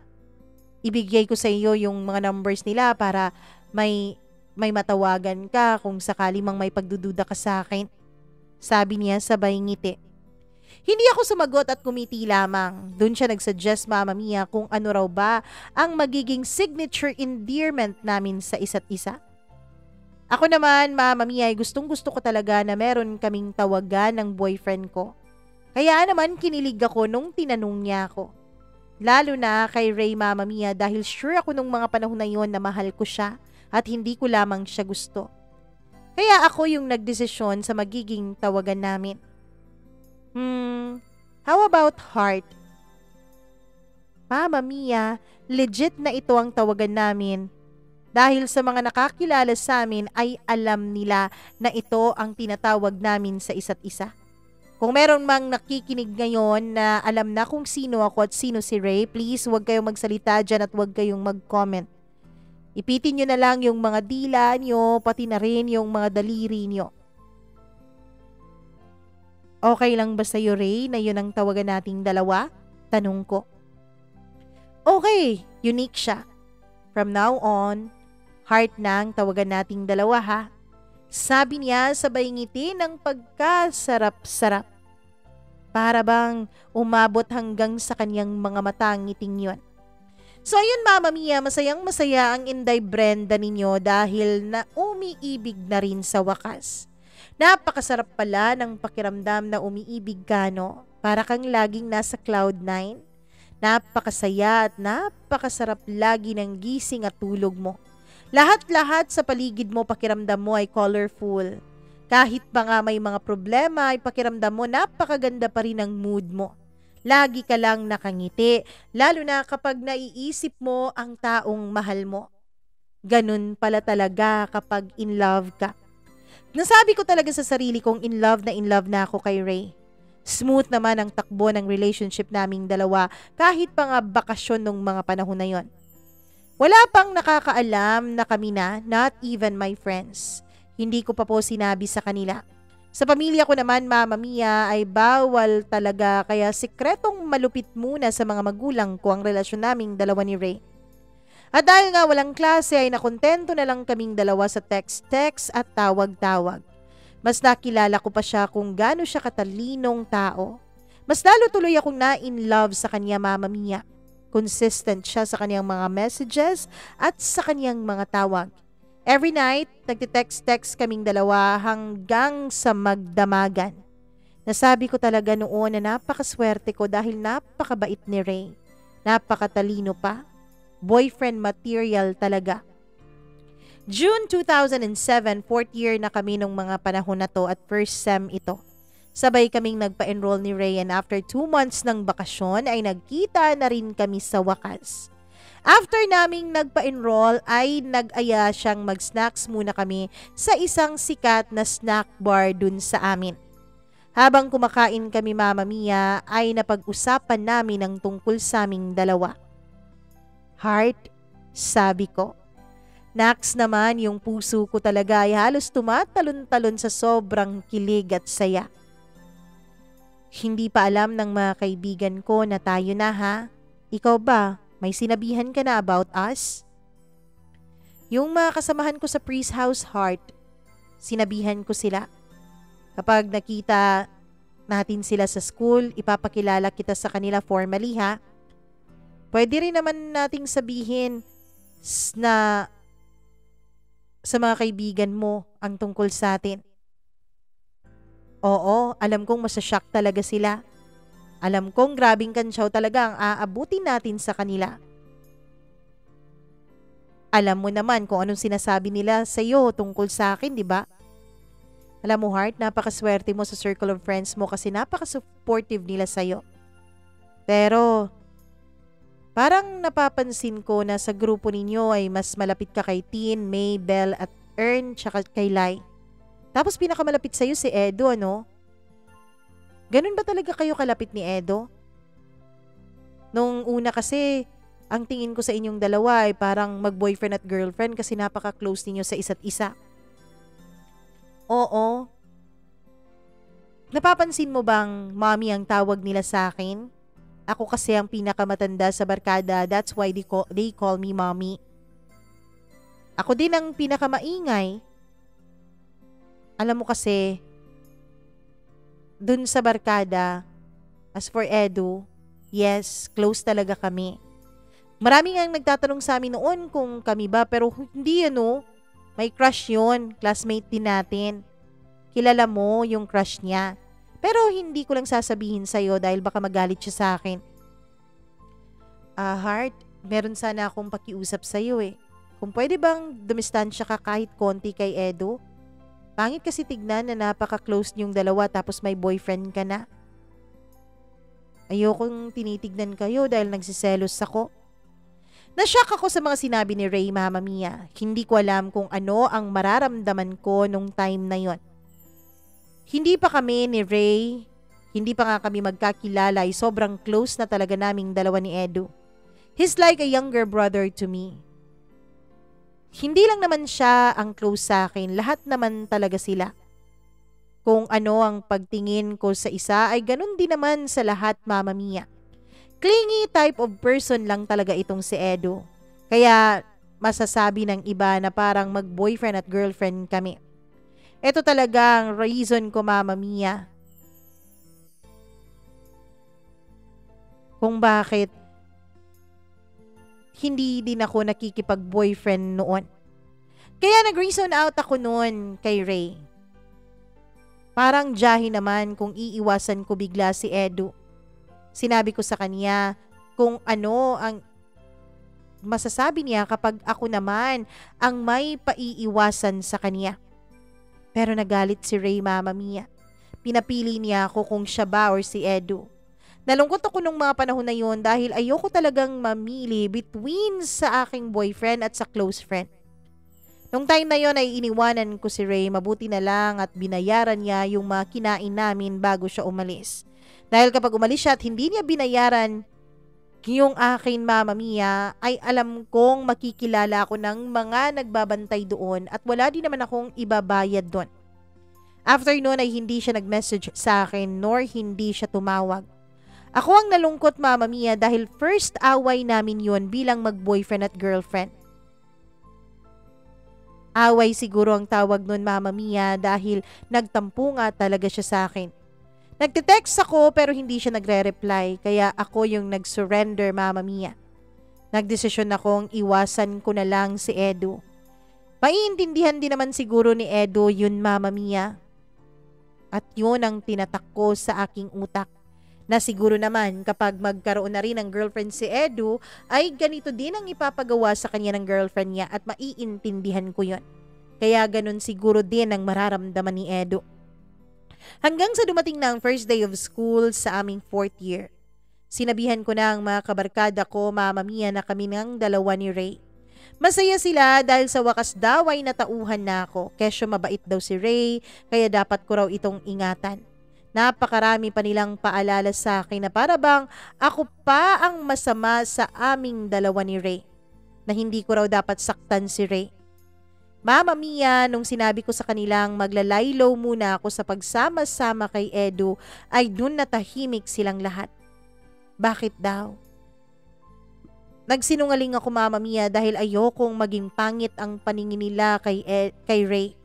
[SPEAKER 1] ibigay ko sa iyo yung mga numbers nila para may matawagan ka kung sakali mang may pagdududa ka sa akin. Sabi niya sabay ngiti. Hindi ako sumagot at kumiti lamang. Doon siya nagsuggest, Mama Mia, kung ano raw ba ang magiging signature endearment namin sa isa't isa. Ako naman, Mama Mia, ay gustong-gusto ko talaga na meron kaming tawagan ng boyfriend ko. Kaya naman kinilig ako nung tinanong niya ako. Lalo na kay Ray, Mama Mia, dahil sure ako nung mga panahon na yon na mahal ko siya at hindi ko lamang siya gusto. Kaya ako yung nagdesisyon sa magiging tawagan namin. How about heart? Mama Mia, legit na ito ang tawagan namin. Dahil sa mga nakakilala sa amin ay alam nila na ito ang tinatawag namin sa isa't isa. Kung meron mang nakikinig ngayon na alam na kung sino ako at sino si Ray, please huwag kayong magsalita dyan at huwag kayong mag-comment. Ipitin nyo na lang yung mga dila nyo, pati na rin yung mga daliri nyo. Okay lang ba sa'yo, Ray, na yun ang tawagan nating dalawa? Tanong ko. Okay, unique siya. From now on, heart na ang tawagan nating dalawa ha. Sabi niya sabay ngiti ng pagkasarap-sarap. Para bang umabot hanggang sa kanyang mga mata ang ngiting yun. So ayun, Mama Mia, masayang masaya ang Inday Brenda ninyo dahil na umiibig na rin sa wakas. Napakasarap pala ng pakiramdam na umiibig ka, no? Para kang laging nasa cloud 9. Napakasaya at napakasarap lagi ng gising at tulog mo. Lahat-lahat sa paligid mo, pakiramdam mo ay colorful. Kahit pa nga may mga problema ay pakiramdam mo, napakaganda pa rin ang mood mo. Lagi ka lang nakangiti, lalo na kapag naiisip mo ang taong mahal mo. Ganun pala talaga kapag in love ka. Nasabi ko talaga sa sarili kong in love na ako kay Ray. Smooth naman ang takbo ng relationship naming dalawa kahit pa nga bakasyon nung mga panahon na yon. Wala pang nakakaalam na kami na, not even my friends. Hindi ko pa po sinabi sa kanila. Sa pamilya ko naman, Mama Mia, ay bawal talaga kaya sikretong malupit muna sa mga magulang ko ang relasyon naming dalawa ni Ray. At dahil nga walang klase ay nakontento na lang kaming dalawa sa text-text at tawag-tawag. Mas nakilala ko pa siya kung gaano siya katalinong tao. Mas lalo tuloy akong na-in love sa kanya, Mama Mia. Consistent siya sa kanyang mga messages at sa kanyang mga tawag. Every night, nagtitext-text kaming dalawa hanggang sa magdamagan. Nasabi ko talaga noon na napakaswerte ko dahil napakabait ni Ray. Napakatalino pa. Boyfriend material talaga. June 2007, 4th year na kami nung mga panahon na to at first sem ito. Sabay kaming nagpa-enroll ni Ray and after 2 months ng bakasyon ay nagkita na rin kami sa wakas. After naming nagpa-enroll ay nag-aya siyang mag-snacks muna kami sa isang sikat na snack bar dun sa amin. Habang kumakain kami, Mama Mia, ay napag-usapan namin ang tungkol sa aming dalawa. Heart, sabi ko. Naks naman, yung puso ko talaga ay halos tumatalon-talon sa sobrang kilig at saya. Hindi pa alam ng mga kaibigan ko na tayo na ha? Ikaw ba, may sinabihan ka na about us? Yung mga kasamahan ko sa Priest House, Heart, sinabihan ko sila. Kapag nakita natin sila sa school, ipapakilala kita sa kanila formally ha? Pwede rin naman nating sabihin na sa mga kaibigan mo ang tungkol sa atin. Oo, alam kong masashock talaga sila. Alam kong grabing kansyaw talaga ang aabutin natin sa kanila. Alam mo naman kung anong sinasabi nila sa iyo tungkol sa akin, di ba? Alam mo, Heart, napakaswerte mo sa circle of friends mo kasi napaka-supportive nila sa iyo. Pero parang napapansin ko na sa grupo ninyo ay mas malapit ka kay Tin, May, Belle at Ern tsaka kay Lai. Tapos pinakamalapit sa'yo si Edo, ano? Ganun ba talaga kayo kalapit ni Edo? Nung una kasi, ang tingin ko sa inyong dalawa ay parang mag-boyfriend at girlfriend kasi napaka-close ninyo sa isa't isa. Oo. Napapansin mo bang mommy ang tawag nila sa akin? Ako kasi ang pinakamatanda sa barkada, that's why they call me mommy. Ako din ang pinakamaingay. Alam mo kasi, dun sa barkada, as for Edu, yes, close talaga kami. Maraming ang nagtatanong sa amin noon kung kami ba, pero hindi may crush yun, classmate din natin. Kilala mo yung crush niya. Pero hindi ko lang sasabihin sa'yo dahil baka magalit siya sa akin. Heart, meron sana akong pakiusap sa'yo eh. Kung pwede bang dumistansya ka kahit konti kay Edu? Pangit kasi tignan na napaka-close niyong dalawa tapos may boyfriend ka na. Ayokong tinitignan kayo dahil nagsiselos ako. Nashock ako sa mga sinabi ni Ray, Mama Mia. Hindi ko alam kung ano ang mararamdaman ko nung time na yon. Hindi pa kami ni Ray, hindi pa nga kami magkakilala ay sobrang close na talaga naming dalawa ni Edu. He's like a younger brother to me. Hindi lang naman siya ang close sa akin, lahat naman talaga sila. Kung ano ang pagtingin ko sa isa ay ganun din naman sa lahat, Mama Mia. Clingy type of person lang talaga itong si Edu. Kaya masasabi ng iba na parang mag-boyfriend at girlfriend kami. Ito talaga ang reason ko, Mama Mia, kung bakit hindi din ako nakikipag-boyfriend noon. Kaya nag-reason out ako noon kay Ray. Parang jahi naman kung iiwasan ko bigla si Edu. Sinabi ko sa kanya kung ano ang masasabi niya kapag ako naman ang may paiiwasan sa kanya. Pero nagalit si Ray, Mama Mia. Pinapili niya ako kung siya ba or si Edu. Nalungkot ako nung mga panahon na yun dahil ayoko talagang mamili between sa aking boyfriend at sa close friend. Nung time na yon ay iniwanan ko si Ray, mabuti na lang at binayaran niya yung mga kinain namin bago siya umalis. Dahil kapag umalis siya at hindi niya binayaran yung akin, Mama Mia, ay alam kong makikilala ako ng mga nagbabantay doon at wala din naman akong ibabayad doon. After noon ay hindi siya nag-message sa akin nor hindi siya tumawag. Ako ang nalungkot, Mama Mia, dahil first away namin yun bilang mag-boyfriend at girlfriend. Away siguro ang tawag nun, Mama Mia, dahil nagtampo nga talaga siya sa akin. Nagte-text ako pero hindi siya nagre-reply kaya ako yung nag-surrender, Mama Mia. Nagdesisyon akong iwasan ko na lang si Edu. Maiintindihan din naman siguro ni Edu yun, Mama Mia. At yun ang tinatak ko sa aking utak. Na siguro naman kapag magkaroon na rin ng girlfriend si Edu ay ganito din ang ipapagawa sa kanya ng girlfriend niya at maiintindihan ko yun. Kaya ganun siguro din ang mararamdaman ni Edu. Hanggang sa dumating na ang first day of school sa aming 4th year. Sinabihan ko na ang mga kabarkada ko, Mama Mia, na kami ng dalawa ni Ray. Masaya sila dahil sa wakas daw ay natauhan na ako. Kesyo mabait daw si Ray, kaya dapat ko raw itong ingatan. Napakarami pa nilang paalala sa akin na para bang ako pa ang masama sa aming dalawa ni Ray. Na hindi ko raw dapat saktan si Ray. Mama Mia, nung sinabi ko sa kanilang maglalaylo muna ako sa pagsama-sama kay Edu, ay dun natahimik silang lahat. Bakit daw? Nagsinungaling ako, Mama Mia, dahil ayokong maging pangit ang paningin nila kay Ray.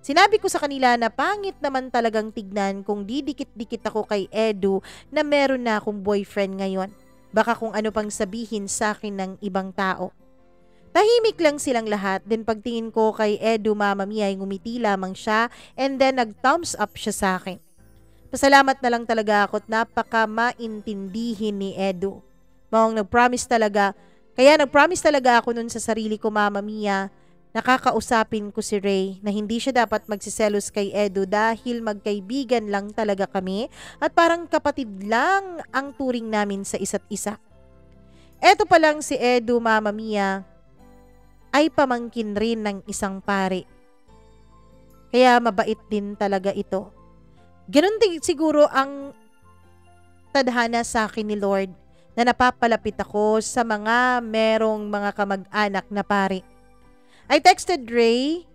[SPEAKER 1] Sinabi ko sa kanila na pangit naman talagang tignan kung didikit-dikit ako kay Edu na meron na akong boyfriend ngayon. Baka kung ano pang sabihin sa akin ng ibang tao. Tahimik lang silang lahat, then pagtingin ko kay Edu, Mama Mia, ay ngumiti lamang siya and then nag-thumbs up siya sa akin. Pasalamat na lang talaga ako at napaka maintindihin ni Edu. Kaya nag-promise talaga ako nun sa sarili ko, Mama Mia, nakakausapin ko si Ray na hindi siya dapat magsiselos kay Edu dahil magkaibigan lang talaga kami at parang kapatid lang ang turing namin sa isa't isa. Eto pa lang si Edu, Mama Mia, ay pamangkin rin ng isang pare. Kaya mabait din talaga ito. Ganun din siguro ang tadhana sa akin ni Lord na napapalapit ako sa mga merong mga kamag-anak na pari. I texted Ray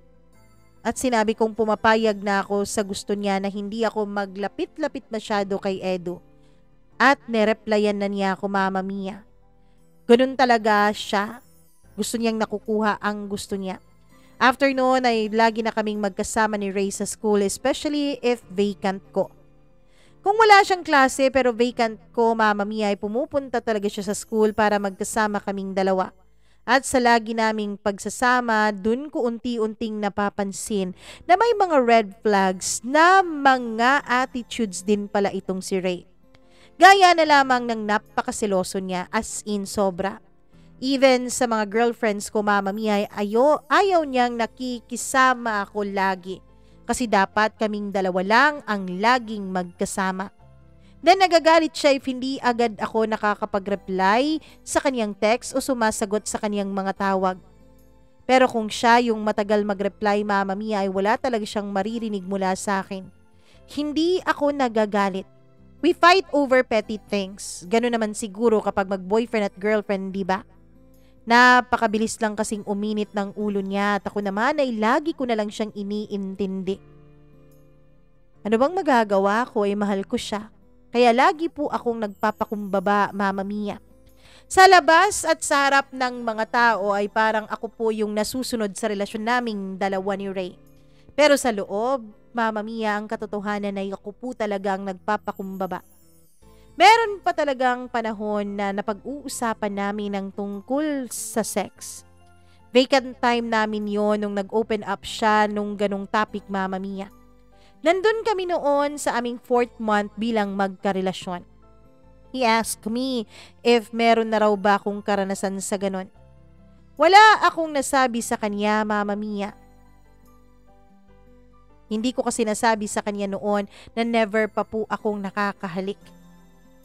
[SPEAKER 1] at sinabi kong pumapayag na ako sa gusto niya na hindi ako maglapit-lapit masyado kay Edu. At nireplyan na niya ako, Mama Mia. Ganun talaga siya. Gusto niyang nakukuha ang gusto niya. After noon ay lagi na kaming magkasama ni Ray sa school, especially if vacant ko. Kung wala siyang klase pero vacant ko, Mama Mia, ay pumupunta talaga siya sa school para magkasama kaming dalawa. At sa lagi naming pagsasama, dun ko unti-unting napapansin na may mga red flags na mga attitudes din pala itong si Ray. Gaya na lamang ng napakasiloso niya, as in sobra. Even sa mga girlfriends ko, Mama Mia, ayaw niyang nakikisama ako lagi. Kasi dapat kaming dalawa lang ang laging magkasama. Then nagagalit siya if hindi agad ako nakakapag-reply sa kanyang text o sumasagot sa kanyang mga tawag. Pero kung siya yung matagal mag-reply, Mama Mia, ay wala talaga siyang maririnig mula sa akin. Hindi ako nagagalit. We fight over petty things. Ganun naman siguro kapag mag-boyfriend at girlfriend, di ba? Napakabilis lang kasing uminit ng ulo niya at ako naman ay lagi ko na lang siyang iniintindi. Ano bang magagawa ko, ay mahal ko siya. Kaya lagi po akong nagpapakumbaba, Mama Mia. Sa labas at sa harap ng mga tao ay parang ako po yung nasusunod sa relasyon naming dalawa ni Ray. Pero sa loob, Mama Mia, ang katotohanan ay ako po talagang nagpapakumbaba. Meron pa talagang panahon na napag-uusapan namin ng tungkol sa sex. Vacant time namin yon nung nag-open up siya nung ganong topic, Mama Mia. Nandun kami noon sa aming 4th month bilang magkarelasyon. He asked me if meron na raw ba akong karanasan sa ganon. Wala akong nasabi sa kanya, Mama Mia. Hindi ko kasi nasabi sa kanya noon na never pa po akong nakakahalik.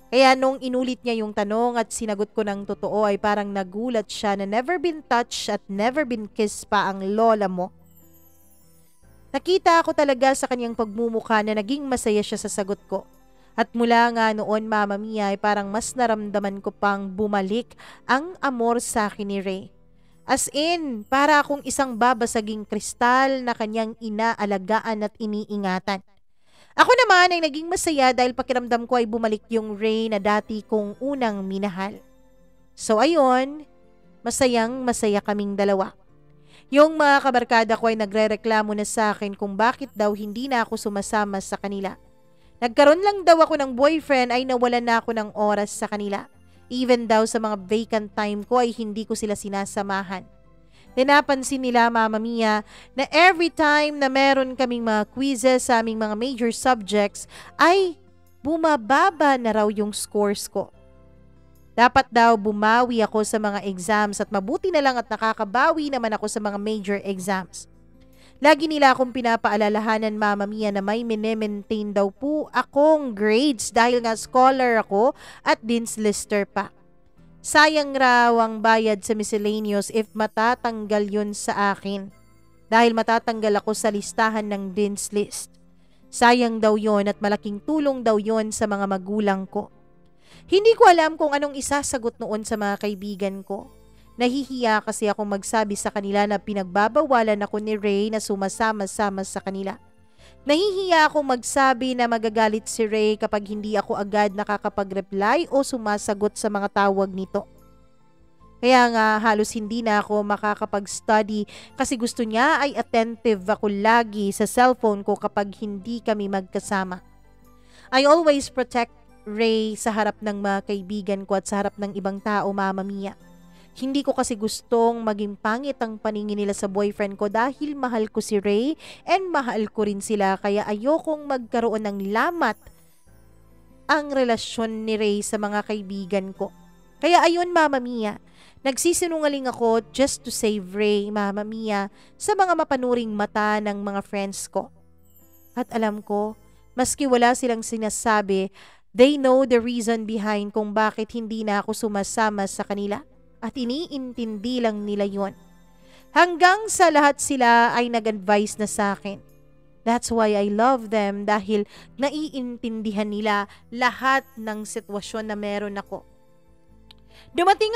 [SPEAKER 1] Kaya nung inulit niya yung tanong at sinagot ko ng totoo ay parang nagulat siya na never been touched at never been kissed pa ang lola mo. Nakita ko talaga sa kanyang pagmumukha na naging masaya siya sa sagot ko. At mula nga noon, Mama Mia, ay parang mas naramdaman ko pang bumalik ang amor sa akin ni Ray. As in, para akong isang babasaging kristal na kanyang inaalagaan at iniingatan. Ako naman ay naging masaya dahil pakiramdam ko ay bumalik yung Ray na dati kong unang minahal. So ayun, masayang-masaya kaming dalawa. Yung mga kabarkada ko ay nagrereklamo na sa akin kung bakit daw hindi na ako sumasama sa kanila. Nagkaroon lang daw ako ng boyfriend ay nawalan na ako ng oras sa kanila. Even daw sa mga vacant time ko ay hindi ko sila sinasamahan. Napansin nila, Mama Mia, na every time na meron kaming mga quizzes sa aming mga major subjects ay bumababa na raw yung scores ko. Dapat daw bumawi ako sa mga exams at mabuti na lang at nakakabawi naman ako sa mga major exams. Lagi nila akong pinapaalalahanan, Mama Mia, na may mine-maintain daw po akong grades dahil nga scholar ako at Dean's Lister pa. Sayang raw ang bayad sa miscellaneous if matatanggal yun sa akin. Dahil matatanggal ako sa listahan ng Dean's List. Sayang daw yon at malaking tulong daw yon sa mga magulang ko. Hindi ko alam kung anong isasagot noon sa mga kaibigan ko. Nahihiya kasi ako magsabi sa kanila na pinagbabawalan ako ni Ray na sumasama-sama sa kanila. Nahihiya akong magsabi na magagalit si Ray kapag hindi ako agad nakakapag-reply o sumasagot sa mga tawag nito. Kaya nga halos hindi na ako makakapag-study kasi gusto niya ay attentive ako lagi sa cellphone ko kapag hindi kami magkasama. I always protect Ray sa harap ng mga kaibigan ko at sa harap ng ibang tao, Mama Mia. Hindi ko kasi gustong maging pangit ang paningin nila sa boyfriend ko dahil mahal ko si Ray and mahal ko rin sila kaya ayokong magkaroon ng lamat ang relasyon ni Ray sa mga kaibigan ko. Kaya ayun, Mama Mia, nagsisinungaling ako just to save Ray, Mama Mia, sa mga mapanuring mata ng mga friends ko. At alam ko, maski wala silang sinasabi, they know the reason behind kung bakit hindi na ako sumasama sa kanila. At iniintindi lang nila yon. Hanggang sa lahat sila ay nag-advise na sa akin. That's why I love them dahil naiintindihan nila lahat ng sitwasyon na meron ako. Dumating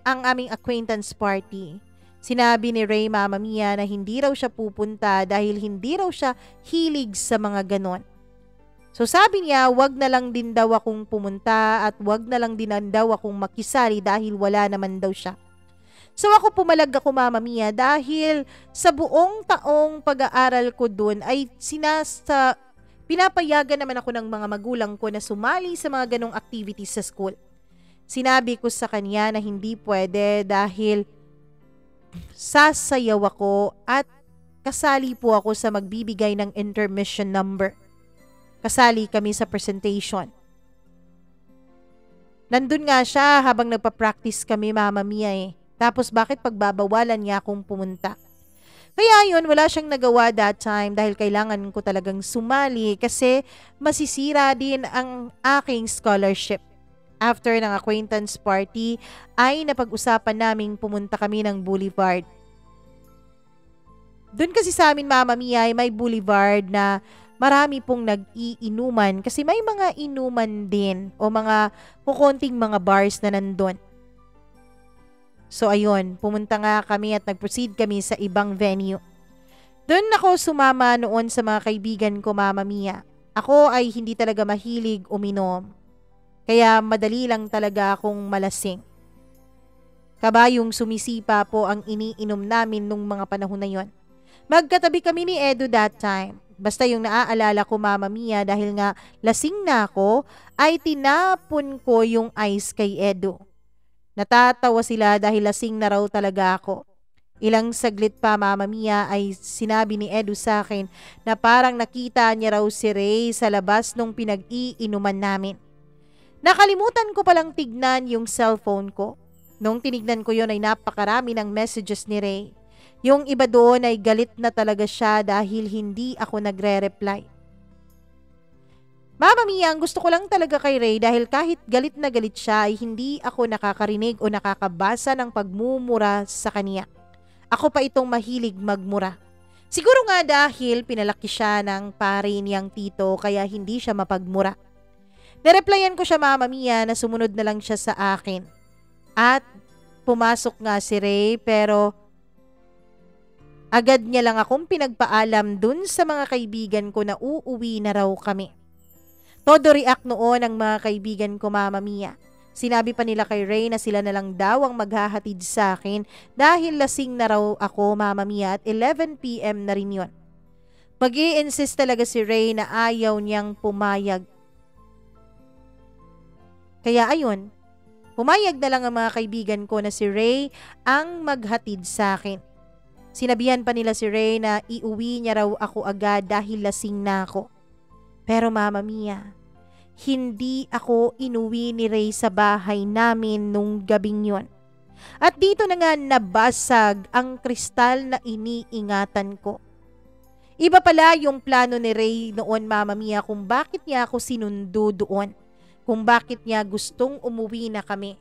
[SPEAKER 1] ang aming acquaintance party. Sinabi ni Ray Mama Mia na hindi raw siya pupunta dahil hindi raw siya hilig sa mga ganon. So sabi niya, wag na lang din daw akong pumunta at wag na lang din daw akong makisali dahil wala naman daw siya. So ako pumalag ako Mama Mia dahil sa buong taong pag-aaral ko dun ay pinapayagan naman ako ng mga magulang ko na sumali sa mga ganong activities sa school. Sinabi ko sa kanya na hindi pwede dahil sasayaw ako at kasali po ako sa magbibigay ng intermission number. Kasali kami sa presentation. Nandun nga siya habang nagpa-practice kami Mama Mia eh. Tapos bakit pagbabawalan niya akong pumunta? Kaya yun, wala siyang nagawa that time dahil kailangan ko talagang sumali kasi masisira din ang aking scholarship. After ng acquaintance party ay napag-usapan naming pumunta kami ng boulevard. Doon kasi sa amin Mama Mia ay may boulevard na marami pong nag-iinuman kasi may mga inuman din o mga kukonting mga bars na nandun. So ayun, pumunta nga kami at nag-proceed kami sa ibang venue. Doon ako sumama noon sa mga kaibigan ko Mama Mia. Ako ay hindi talaga mahilig uminom. Kaya madali lang talaga akong malasing. Kabayong sumisipa po ang iniinom namin nung mga panahon na yon. Magkatabi kami ni Edu that time. Basta yung naaalala ko Mama Mia dahil nga lasing na ako ay tinapon ko yung ice kay Edu. Natatawa sila dahil lasing na raw talaga ako. Ilang saglit pa Mama Mia ay sinabi ni Edu sa akin na parang nakita niya raw si Ray sa labas nung pinag-iinuman namin. Nakalimutan ko palang tignan yung cellphone ko. Nung tinignan ko yon ay napakarami ng messages ni Ray. Yung iba doon ay galit na talaga siya dahil hindi ako nagre-reply. Mama Mia, ang gusto ko lang talaga kay Ray dahil kahit galit na galit siya ay hindi ako nakakarinig o nakakabasa ng pagmumura sa kanya. Ako pa itong mahilig magmura. Siguro nga dahil pinalaki siya ng pare niyang tito kaya hindi siya mapagmura. Nareplyan ko siya Mama Mia na sumunod na lang siya sa akin. At pumasok nga si Ray pero agad niya lang akong pinagpaalam dun sa mga kaibigan ko na uuwi na raw kami. Todo react noon ang mga kaibigan ko Mama Mia. Sinabi pa nila kay Ray na sila na lang daw ang maghahatid sa akin dahil lasing na raw ako Mama Mia at 11 PM na rin yun. Mag-i-insist talaga si Ray na ayaw niyang pumayag. Kaya ayun, pumayag na lang ang mga kaibigan ko na si Ray ang maghatid sa akin. Sinabihan pa nila si Ray na iuwi niya raw ako agad dahil lasing na ako. Pero Mama Mia, hindi ako inuwi ni Ray sa bahay namin nung gabing yon. At dito na nga nabasag ang kristal na iniingatan ko. Iba pala yung plano ni Ray noon Mama Mia kung bakit niya ako sinundo doon. Kung bakit niya gustong umuwi na kami.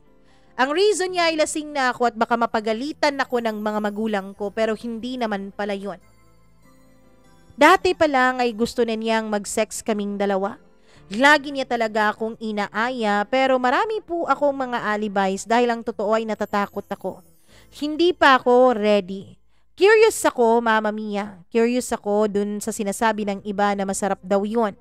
[SPEAKER 1] Ang reason niya ay lasing na ako at baka mapagalitan ako ng mga magulang ko pero hindi naman pala yun. Dati pa lang ay gusto na niyang mag-sex kaming dalawa. Lagi niya talaga akong inaaya pero marami po akong mga alibis dahil ang totoo ay natatakot ako. Hindi pa ako ready. Curious ako Mama Mia. Curious ako dun sa sinasabi ng iba na masarap daw yun.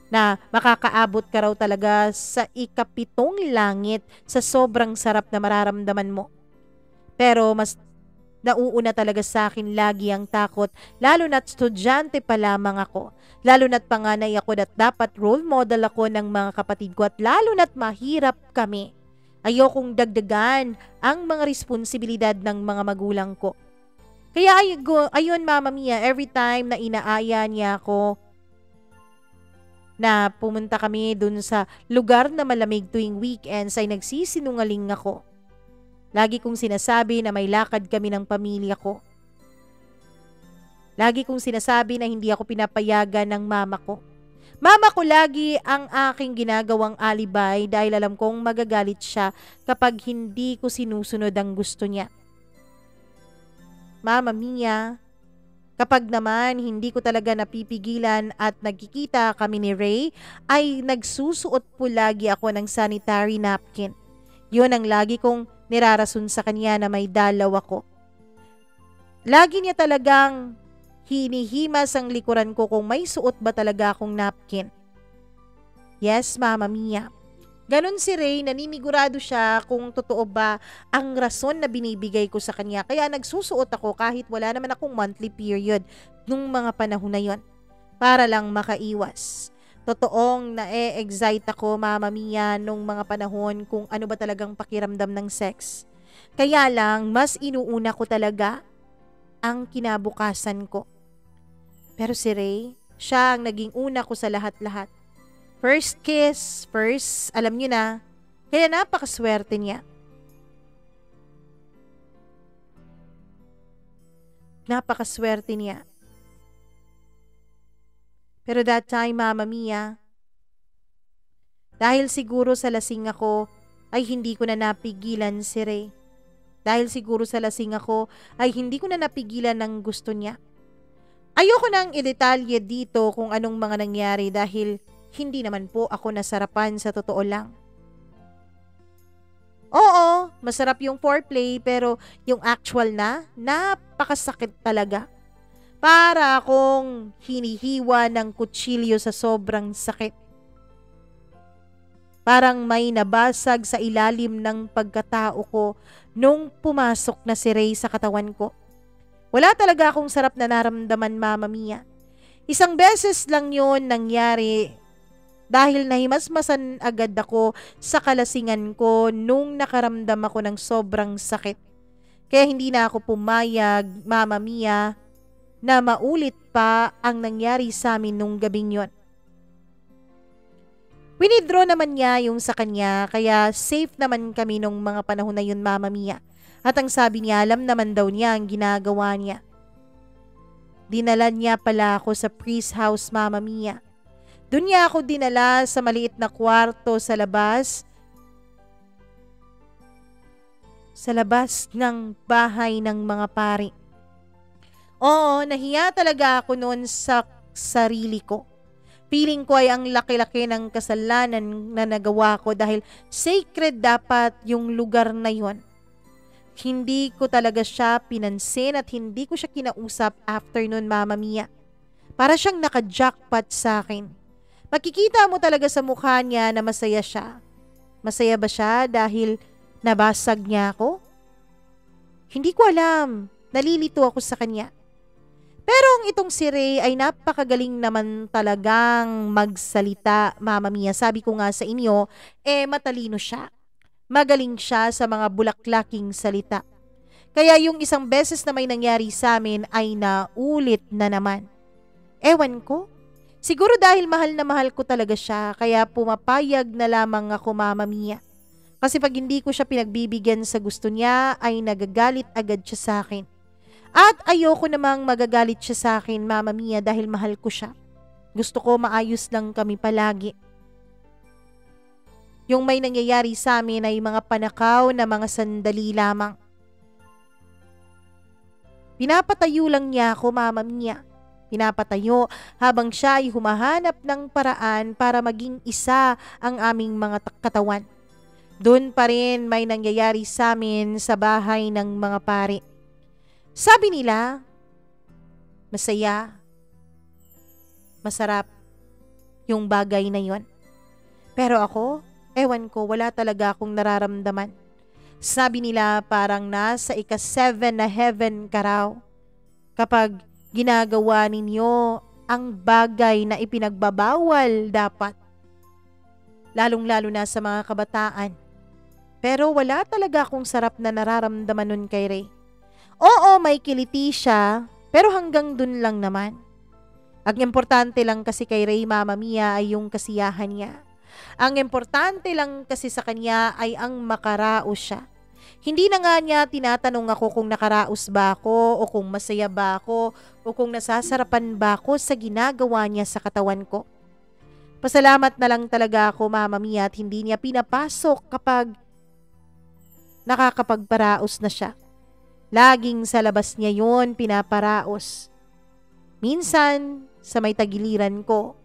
[SPEAKER 1] Na makakaabot ka raw talaga sa ikapitong langit sa sobrang sarap na mararamdaman mo. Pero mas nauuna talaga sa akin lagi ang takot, lalo na't estudyante pa lamang ako. Lalo na't panganay ako at dapat role model ako ng mga kapatid ko at lalo na't mahirap kami. Ayokong dagdagan ang mga responsibilidad ng mga magulang ko. Kaya ayun Mama Mia, every time na inaaya niya ako, na pumunta kami dun sa lugar na malamig tuwing weekends ay nagsisinungaling ako. Lagi kong sinasabi na may lakad kami ng pamilya ko. Lagi kong sinasabi na hindi ako pinapayagan ng mama ko. Mama ko lagi ang aking ginagawang alibay dahil alam kong magagalit siya kapag hindi ko sinusunod ang gusto niya. Mama Mia, kapag naman hindi ko talaga napipigilan at nagkikita kami ni Ray, ay nagsusuot po lagi ako ng sanitary napkin. Yun ang lagi kong nirarason sa kanya na may dalaw ako. Lagi niya talagang hinihimas ang likuran ko kung may suot ba talaga akong napkin. Yes, Mama Mia. Ganon si Ray, naninigurado siya kung totoo ba ang rason na binibigay ko sa kanya. Kaya nagsusuot ako kahit wala naman akong monthly period nung mga panahon na yon para lang makaiwas. Totoong na-excite ako, Mama Mia, nung mga panahon kung ano ba talagang pakiramdam ng sex. Kaya lang, mas inuuna ko talaga ang kinabukasan ko. Pero si Ray, siya ang naging una ko sa lahat-lahat. First kiss, first, alam niyo na, kaya napakaswerte niya. Napakaswerte niya. Pero that time, Mama Mia, dahil siguro sa lasing ako, ay hindi ko na napigilan si Ray. Dahil siguro sa lasing ako, ay hindi ko na napigilan ng gusto niya. Ayoko nang idetalye dito kung anong mga nangyari dahil hindi naman po ako nasarapan sa totoo lang. Oo, masarap yung foreplay pero yung actual na, napakasakit talaga. Para akong hinihiwa ng kutsilyo sa sobrang sakit. Parang may nabasag sa ilalim ng pagkatao ko nung pumasok na si Ray sa katawan ko. Wala talaga akong sarap na naramdaman, Mama Mia. Isang beses lang yun nangyari dahil nahimasmasan agad ako sa kalasingan ko nung nakaramdam ako ng sobrang sakit. Kaya hindi na ako pumayag, Mama Mia, na maulit pa ang nangyari sa amin nung gabing yon. Winidraw naman niya yung sa kanya kaya safe naman kami nung mga panahon na yun, Mama Mia. At ang sabi niya, alam naman daw niya ang ginagawa niya. Dinala niya pala ako sa priest house, Mama Mia. Doon niya ako dinala sa maliit na kwarto sa labas ng bahay ng mga pari. Oo, nahiya talaga ako noon sa sarili ko. Feeling ko ay ang laki-laki ng kasalanan na nagawa ko dahil sacred dapat yung lugar na yon. Hindi ko talaga siya pinansin at hindi ko siya kinausap after nun, Mama Mia. Para siyang naka-jackpot sa akin. Makikita mo talaga sa mukha niya na masaya siya. Masaya ba siya dahil nabasag niya ako? Hindi ko alam. Nalilito ako sa kanya. Pero ang itong si Ray ay napakagaling naman talagang magsalita, Mama Mia. Sabi ko nga sa inyo, matalino siya. Magaling siya sa mga bulaklaking salita. Kaya yung isang beses na may nangyari sa amin ay naulit na naman. Ewan ko. Siguro dahil mahal na mahal ko talaga siya, kaya pumapayag na lamang ako, Mama Mia. Kasi pag hindi ko siya pinagbibigyan sa gusto niya, ay nagagalit agad siya sa akin. At ayoko namang magagalit siya sa akin, Mama Mia, dahil mahal ko siya. Gusto ko maayos lang kami palagi. Yung may nangyayari sa amin ay mga panakaw na mga sandali lamang. Pinapatayo lang niya ako, Mama Mia. Pinapatayo habang siya ay humahanap ng paraan para maging isa ang aming mga katawan. Doon pa rin may nangyayari sa amin sa bahay ng mga pari. Sabi nila, masaya, masarap yung bagay na yon. Pero ako, ewan ko, wala talaga akong nararamdaman. Sabi nila parang nasa ika-7 na heaven ka raw kapag ginagawa ninyo ang bagay na ipinagbabawal dapat. Lalong-lalo na sa mga kabataan. Pero wala talaga akong sarap na nararamdaman nun kay Ray. Oo, may kiliti siya, pero hanggang dun lang naman. Ang importante lang kasi kay Ray, Mama Mia, ay yung kasiyahan niya. Ang importante lang kasi sa kanya ay ang makaraos siya. Hindi na nga niya tinatanong ako kung nakaraos ba ako o kung masaya ba ako o kung nasasarapan ba ako sa ginagawa niya sa katawan ko. Pasalamat na lang talaga ako, Mama Mia, at hindi niya pinapasok kapag nakakapagparaos na siya. Laging sa labas niya yon pinaparaos. Minsan sa may tagiliran ko,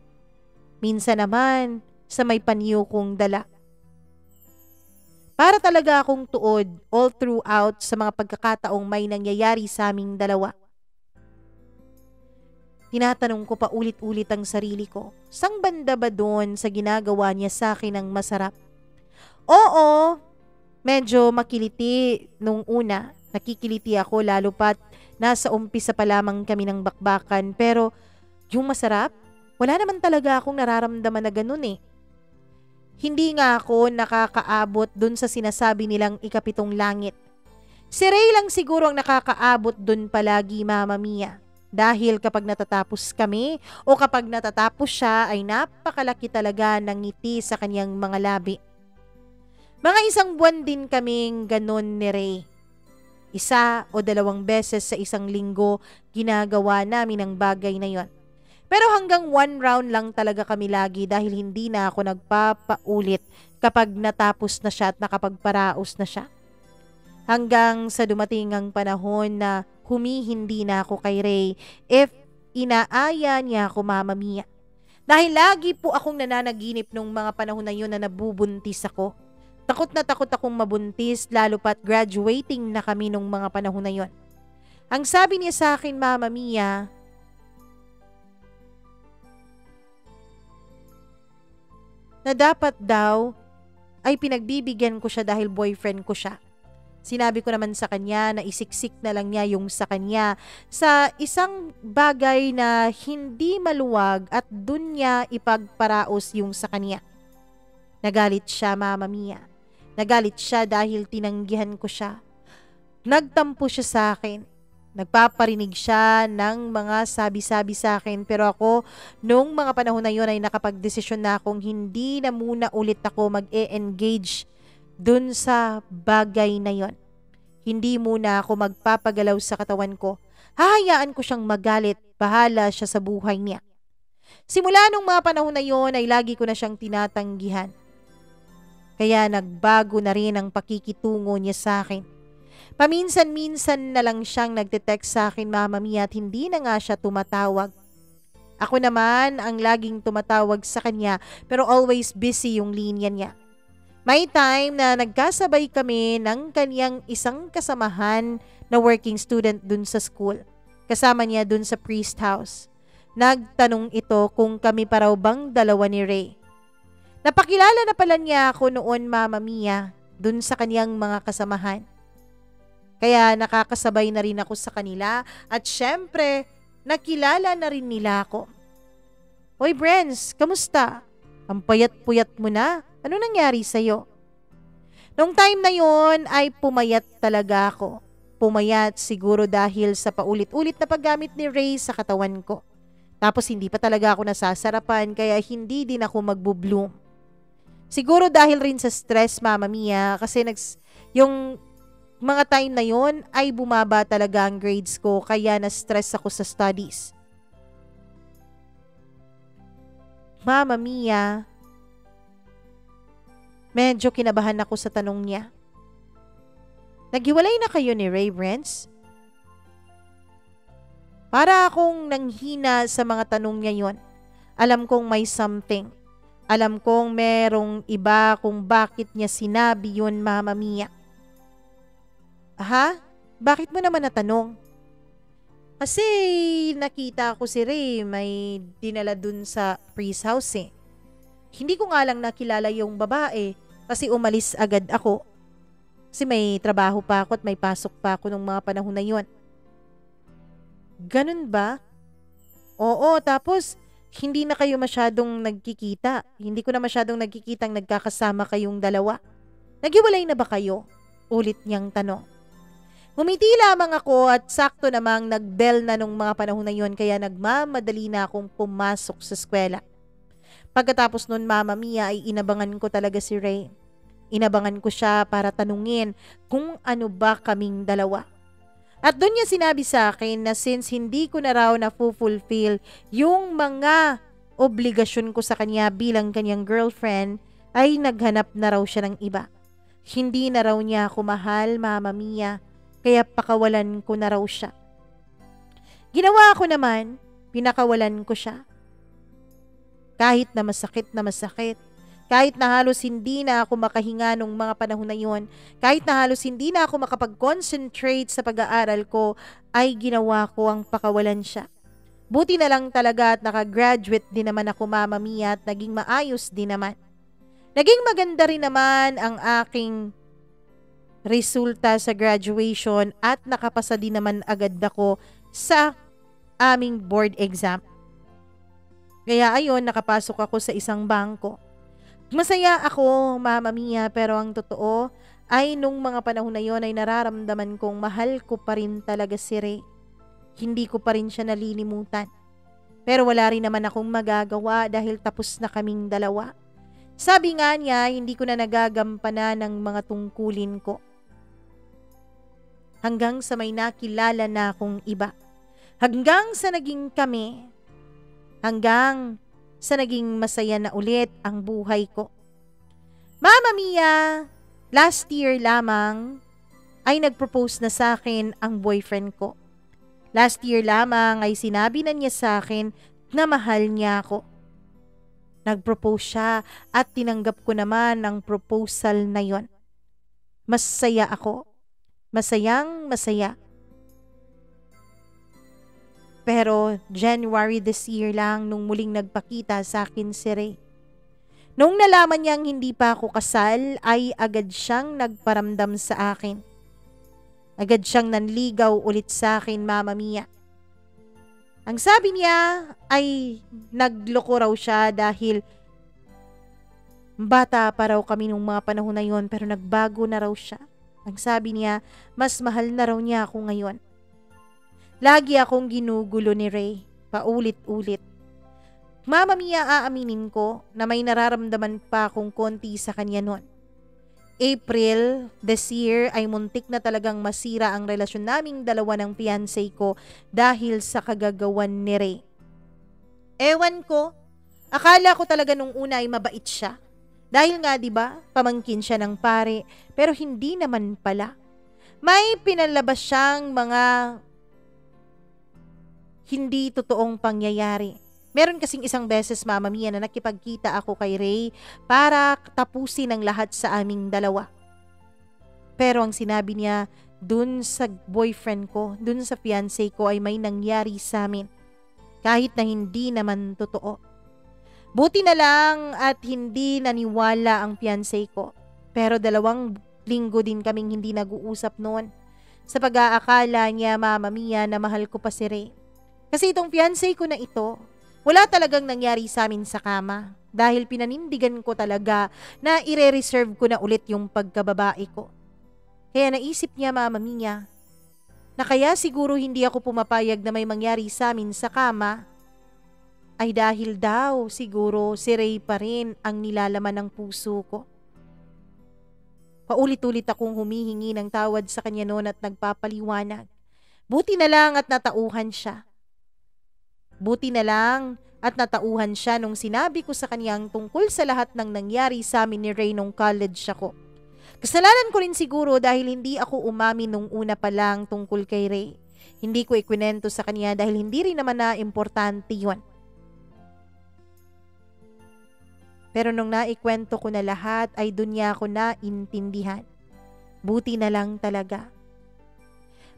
[SPEAKER 1] minsan naman sa may panyo kong dala. Para talaga akong tuod all throughout sa mga pagkakataong may nangyayari sa aming dalawa. Tinatanong ko pa ulit-ulit ang sarili ko, sang banda ba doon sa ginagawa niya sa akin ng masarap? Oo, medyo makiliti nung una. Nakikiliti ako lalo pat nasa umpisa pa lamang kami ng bakbakan, pero yung masarap, wala naman talaga akong nararamdaman na ganun eh. Hindi nga ako nakakaabot dun sa sinasabi nilang ikapitong langit. Si Ray lang siguro ang nakakaabot dun palagi, Mama Mia. Dahil kapag natatapos kami o kapag natatapos siya ay napakalaki talaga ng ngiti sa kanyang mga labi. Mga 1 buwan din kaming ganon ni Ray. 1 o 2 beses sa isang linggo ginagawa namin ang bagay na yon. Pero hanggang 1 round lang talaga kami lagi dahil hindi na ako nagpapaulit kapag natapos na siya at nakapagparaos na siya. Hanggang sa dumating ang panahon na humihindi na ako kay Ray if inaaya niya ako, Mama Mia. Dahil lagi po akong nananaginip nung mga panahon na yun na nabubuntis ako. Takot na takot akong mabuntis lalo pat graduating na kami nung mga panahon na yun. Ang sabi niya sa akin, Mama Mia, na dapat daw ay pinagbibigyan ko siya dahil boyfriend ko siya. Sinabi ko naman sa kanya na isiksik na lang niya yung sa kanya sa isang bagay na hindi maluwag at dun niya ipagparaos yung sa kanya. Nagalit siya, Mama Mia. Nagalit siya dahil tinanggihan ko siya. Nagtampo siya sa akin. Nagpaparinig siya ng mga sabi-sabi sa akin, pero ako nung mga panahon na yun ay nakapagdesisyon na akong hindi na muna ulit ako mag-e-engage dun sa bagay na yon. Hindi muna ako magpapagalaw sa katawan ko. Hahayaan ko siyang magalit, bahala siya sa buhay niya. Simula nung mga panahon na yon ay lagi ko na siyang tinatanggihan. Kaya nagbago na rin ang pakikitungo niya sa akin. Paminsan-minsan na lang siyang nagte-text sa akin, Mama Mia, at hindi na nga siya tumatawag. Ako naman ang laging tumatawag sa kanya, pero always busy yung linya niya. May time na nagkasabay kami ng kanyang isang kasamahan na working student dun sa school. Kasama niya dun sa priest house. Nagtanong ito kung kami pa raw bang dalawa ni Ray. Napakilala na pala niya ako noon, Mama Mia, dun sa kanyang mga kasamahan. Kaya nakakasabay na rin ako sa kanila at syempre, nakilala na rin nila ako. Hoy Brens, kamusta? Ang payat-puyat mo na. Ano nangyari sa'yo? Nung time na yon ay pumayat talaga ako. Pumayat siguro dahil sa paulit-ulit na paggamit ni Ray sa katawan ko. Tapos hindi pa talaga ako nasasarapan kaya hindi din ako magbo-bloom. Siguro dahil rin sa stress, Mama Mia, kasi yung mga time na yon ay bumaba talaga ang grades ko kaya na-stress ako sa studies. Mama Mia, medyo kinabahan ako sa tanong niya. Naghiwalay na kayo ni Ray, Brents? Para akong nanghina sa mga tanong niya yon. Alam kong may something. Alam kong merong iba kung bakit niya sinabi yun, Mama Mia. Ha? Bakit mo naman natanong? Kasi nakita ko si Ray may dinala dun sa priest house eh. Hindi ko nga lang nakilala yung babae kasi umalis agad ako. Kasi may trabaho pa ako at may pasok pa ako nung mga panahon na yun. Ganun ba? Oo, tapos hindi na kayo masyadong nagkikita. Hindi ko na masyadong nagkikitang nagkakasama kayong dalawa. Naghiwalay na ba kayo? Ulit niyang tanong. Ngumiti lamang ako at sakto namang nag-bell na nung mga panahon na yun kaya nagmamadali na akong pumasok sa eskwela. Pagkatapos nun, Mama Mia, ay inabangan ko talaga si Ray. Inabangan ko siya para tanungin kung ano ba kaming dalawa. At doon niya sinabi sa akin na since hindi ko na raw na-fulfill yung mga obligasyon ko sa kanya bilang kanyang girlfriend, ay naghanap na raw siya ng iba. Hindi na raw niya ako mahal, Mama Mia, kaya pakawalan ko na raw siya. Ginawa ko naman, pinakawalan ko siya. Kahit na masakit, Kahit na halos hindi na ako makahinga nung mga panahon na yon, kahit na halos hindi na ako makapag-concentrate sa pag-aaral ko, ay ginawa ko ang pakawalan siya. Buti na lang talaga at nakagraduate din naman ako, Mama Mia, at naging maayos din naman. Naging maganda rin naman ang aking resulta sa graduation at nakapasa din naman agad ako sa aming board exam. Kaya ayon, nakapasok ako sa isang bangko. Masaya ako, Mama Mia, pero ang totoo ay nung mga panahon na yon ay nararamdaman kong mahal ko pa rin talaga si Ray. Hindi ko pa rin siya nalilimutan. Pero wala rin naman akong magagawa dahil tapos na kaming dalawa. Sabi nga niya, hindi ko na nagagampanan ng mga tungkulin ko. Hanggang sa may nakilala na akong iba. Hanggang sa naging kami. Hanggang sa naging masaya na ulit ang buhay ko. Mama Mia, last year lamang ay nag-propose na sa akin ang boyfriend ko. Last year lamang ay sinabi na niya sa akin na mahal niya ako. Nag-propose siya at tinanggap ko naman ang proposal na yon. Masaya ako. Masayang masaya. Pero January this year lang nung muling nagpakita sa akin si Ray. Nung nalaman niyang hindi pa ako kasal ay agad siyang nagparamdam sa akin. Agad siyang nanligaw ulit sa akin, Mama Mia. Ang sabi niya ay nagloko raw siya dahil bata pa raw kami nung mga panahon na yon pero nagbago na raw siya. Ang sabi niya, mas mahal na raw niya ako ngayon. Lagi akong ginugulo ni Ray, paulit-ulit. Mama Mia, aaminin ko na may nararamdaman pa akong konti sa kanya noon. April this year ay muntik na talagang masira ang relasyon naming dalawa ng fiancé ko dahil sa kagagawan ni Ray. Ewan ko, akala ko talaga nung una ay mabait siya. Dahil nga 'di ba, pamangkin siya ng pare, pero hindi naman pala. May pinalabas siyang mga hindi totoong pangyayari. Meron kasing isang beses, Mama Mia, na nakipagkita ako kay Ray para tapusin ang lahat sa aming dalawa. Pero ang sinabi niya dun sa boyfriend ko, dun sa fiancé ko ay may nangyari sa amin. Kahit na hindi naman totoo. Buti na lang at hindi naniwala ang fiancé ko. Pero 2 linggo din kaming hindi nag-uusap noon. Sa pag-aakala niya, Mama Mia, na mahal ko pa si Ray. Kasi itong fiancé ko na ito, wala talagang nangyari sa amin sa kama dahil pinanindigan ko talaga na ire-reserve ko na ulit yung pagkababae ko. Kaya naisip niya, Mama Mia, na kaya siguro hindi ako pumapayag na may mangyari sa amin sa kama ay dahil daw siguro si Ray pa rin ang nilalaman ng puso ko. Paulit-ulit akong humihingi ng tawad sa kanya noon at nagpapaliwanag. Buti na lang at natauhan siya. Buti na lang at natauhan siya nung sinabi ko sa kanyang tungkol sa lahat ng nangyari sa amin ni Ray nung college ako. Kasalanan ko rin siguro dahil hindi ako umamin nung una pa lang tungkol kay Ray. Hindi ko ikwento sa kanya dahil hindi rin naman na importante yun. Pero nung naikwento ko na lahat ay dun niya ako naintindihan. Buti na lang talaga.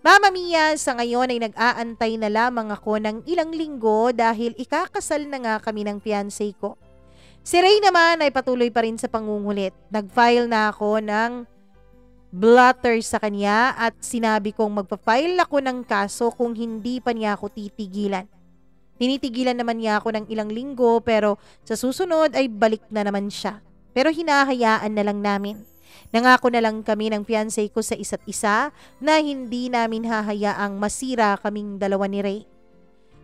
[SPEAKER 1] Mama Mia, sa ngayon ay nag-aantay na lamang ako ng ilang linggo dahil ikakasal na nga kami ng fiancé ko. Si Ray naman ay patuloy pa rin sa pangungulit. Nag-file na ako ng blotter sa kanya at sinabi kong magpa-file ako ng kaso kung hindi pa niya ako titigilan. Tinitigilan naman niya ako ng ilang linggo pero sa susunod ay balik na naman siya. Pero hinahayaan na lang namin. Nangako na lang kami ng fiancé ko sa isa't isa na hindi namin hahayaang masira kaming dalawa ni Ray.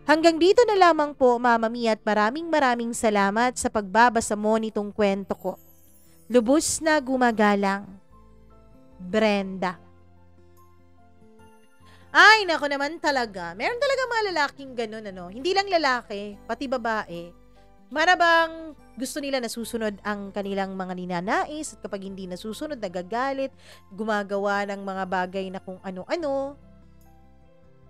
[SPEAKER 1] Hanggang dito na lamang po, Mama Mia, at maraming salamat sa pagbabasa mo nitong kwento ko. Lubos na gumagalang, Brenda. Ay, nako naman talaga. Meron talaga mga lalaking ganun, ano? Hindi lang lalaki, pati babae. Marabang gusto nila nasusunod ang kanilang mga ninanais at kapag hindi nasusunod, nagagalit, gumagawa ng mga bagay na kung ano-ano.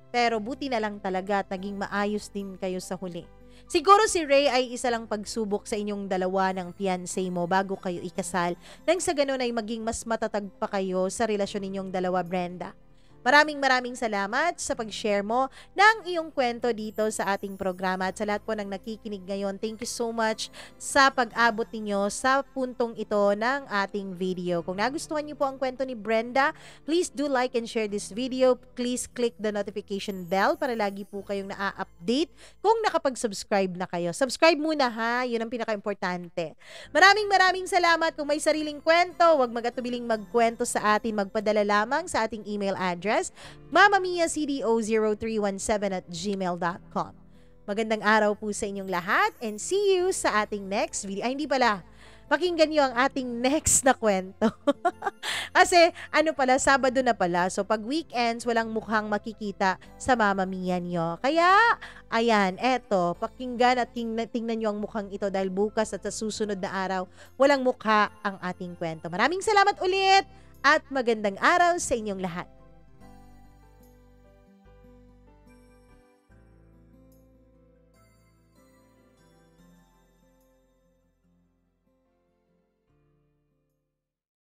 [SPEAKER 1] Pero buti na lang talaga at naging maayos din kayo sa huli. Siguro si Ray ay isa lang pagsubok sa inyong dalawa ng fiancé mo bago kayo ikasal. Nang sa ganun ay maging mas matatag pa kayo sa relasyon ninyong dalawa, Brenda. Maraming salamat sa pag-share mo ng iyong kwento dito sa ating programa at sa lahat po ng nakikinig ngayon. Thank you so much sa pag-abot ninyo sa puntong ito ng ating video. Kung nagustuhan niyo po ang kwento ni Brenda, please do like and share this video. Please click the notification bell para lagi po kayong na-update kung nakapag-subscribe na kayo. Subscribe muna ha, yun ang pinaka-importante. Maraming salamat. Kung may sariling kwento, huwag mag-atubiling magkwento sa atin. Magpadala lamang sa ating email address, mamamiacdo0317@gmail.com. Magandang araw po sa inyong lahat and see you sa ating next video. Ay, hindi pala. Pakinggan nyo ang ating next na kwento. Kasi, Sabado na pala. So, pag weekends, walang mukhang makikita sa Mamma Mia nyo. Kaya, ayan, eto, pakinggan at tingnan nyo ang mukhang ito dahil bukas at sa susunod na araw, walang mukha ang ating kwento. Maraming salamat ulit at magandang araw sa inyong lahat.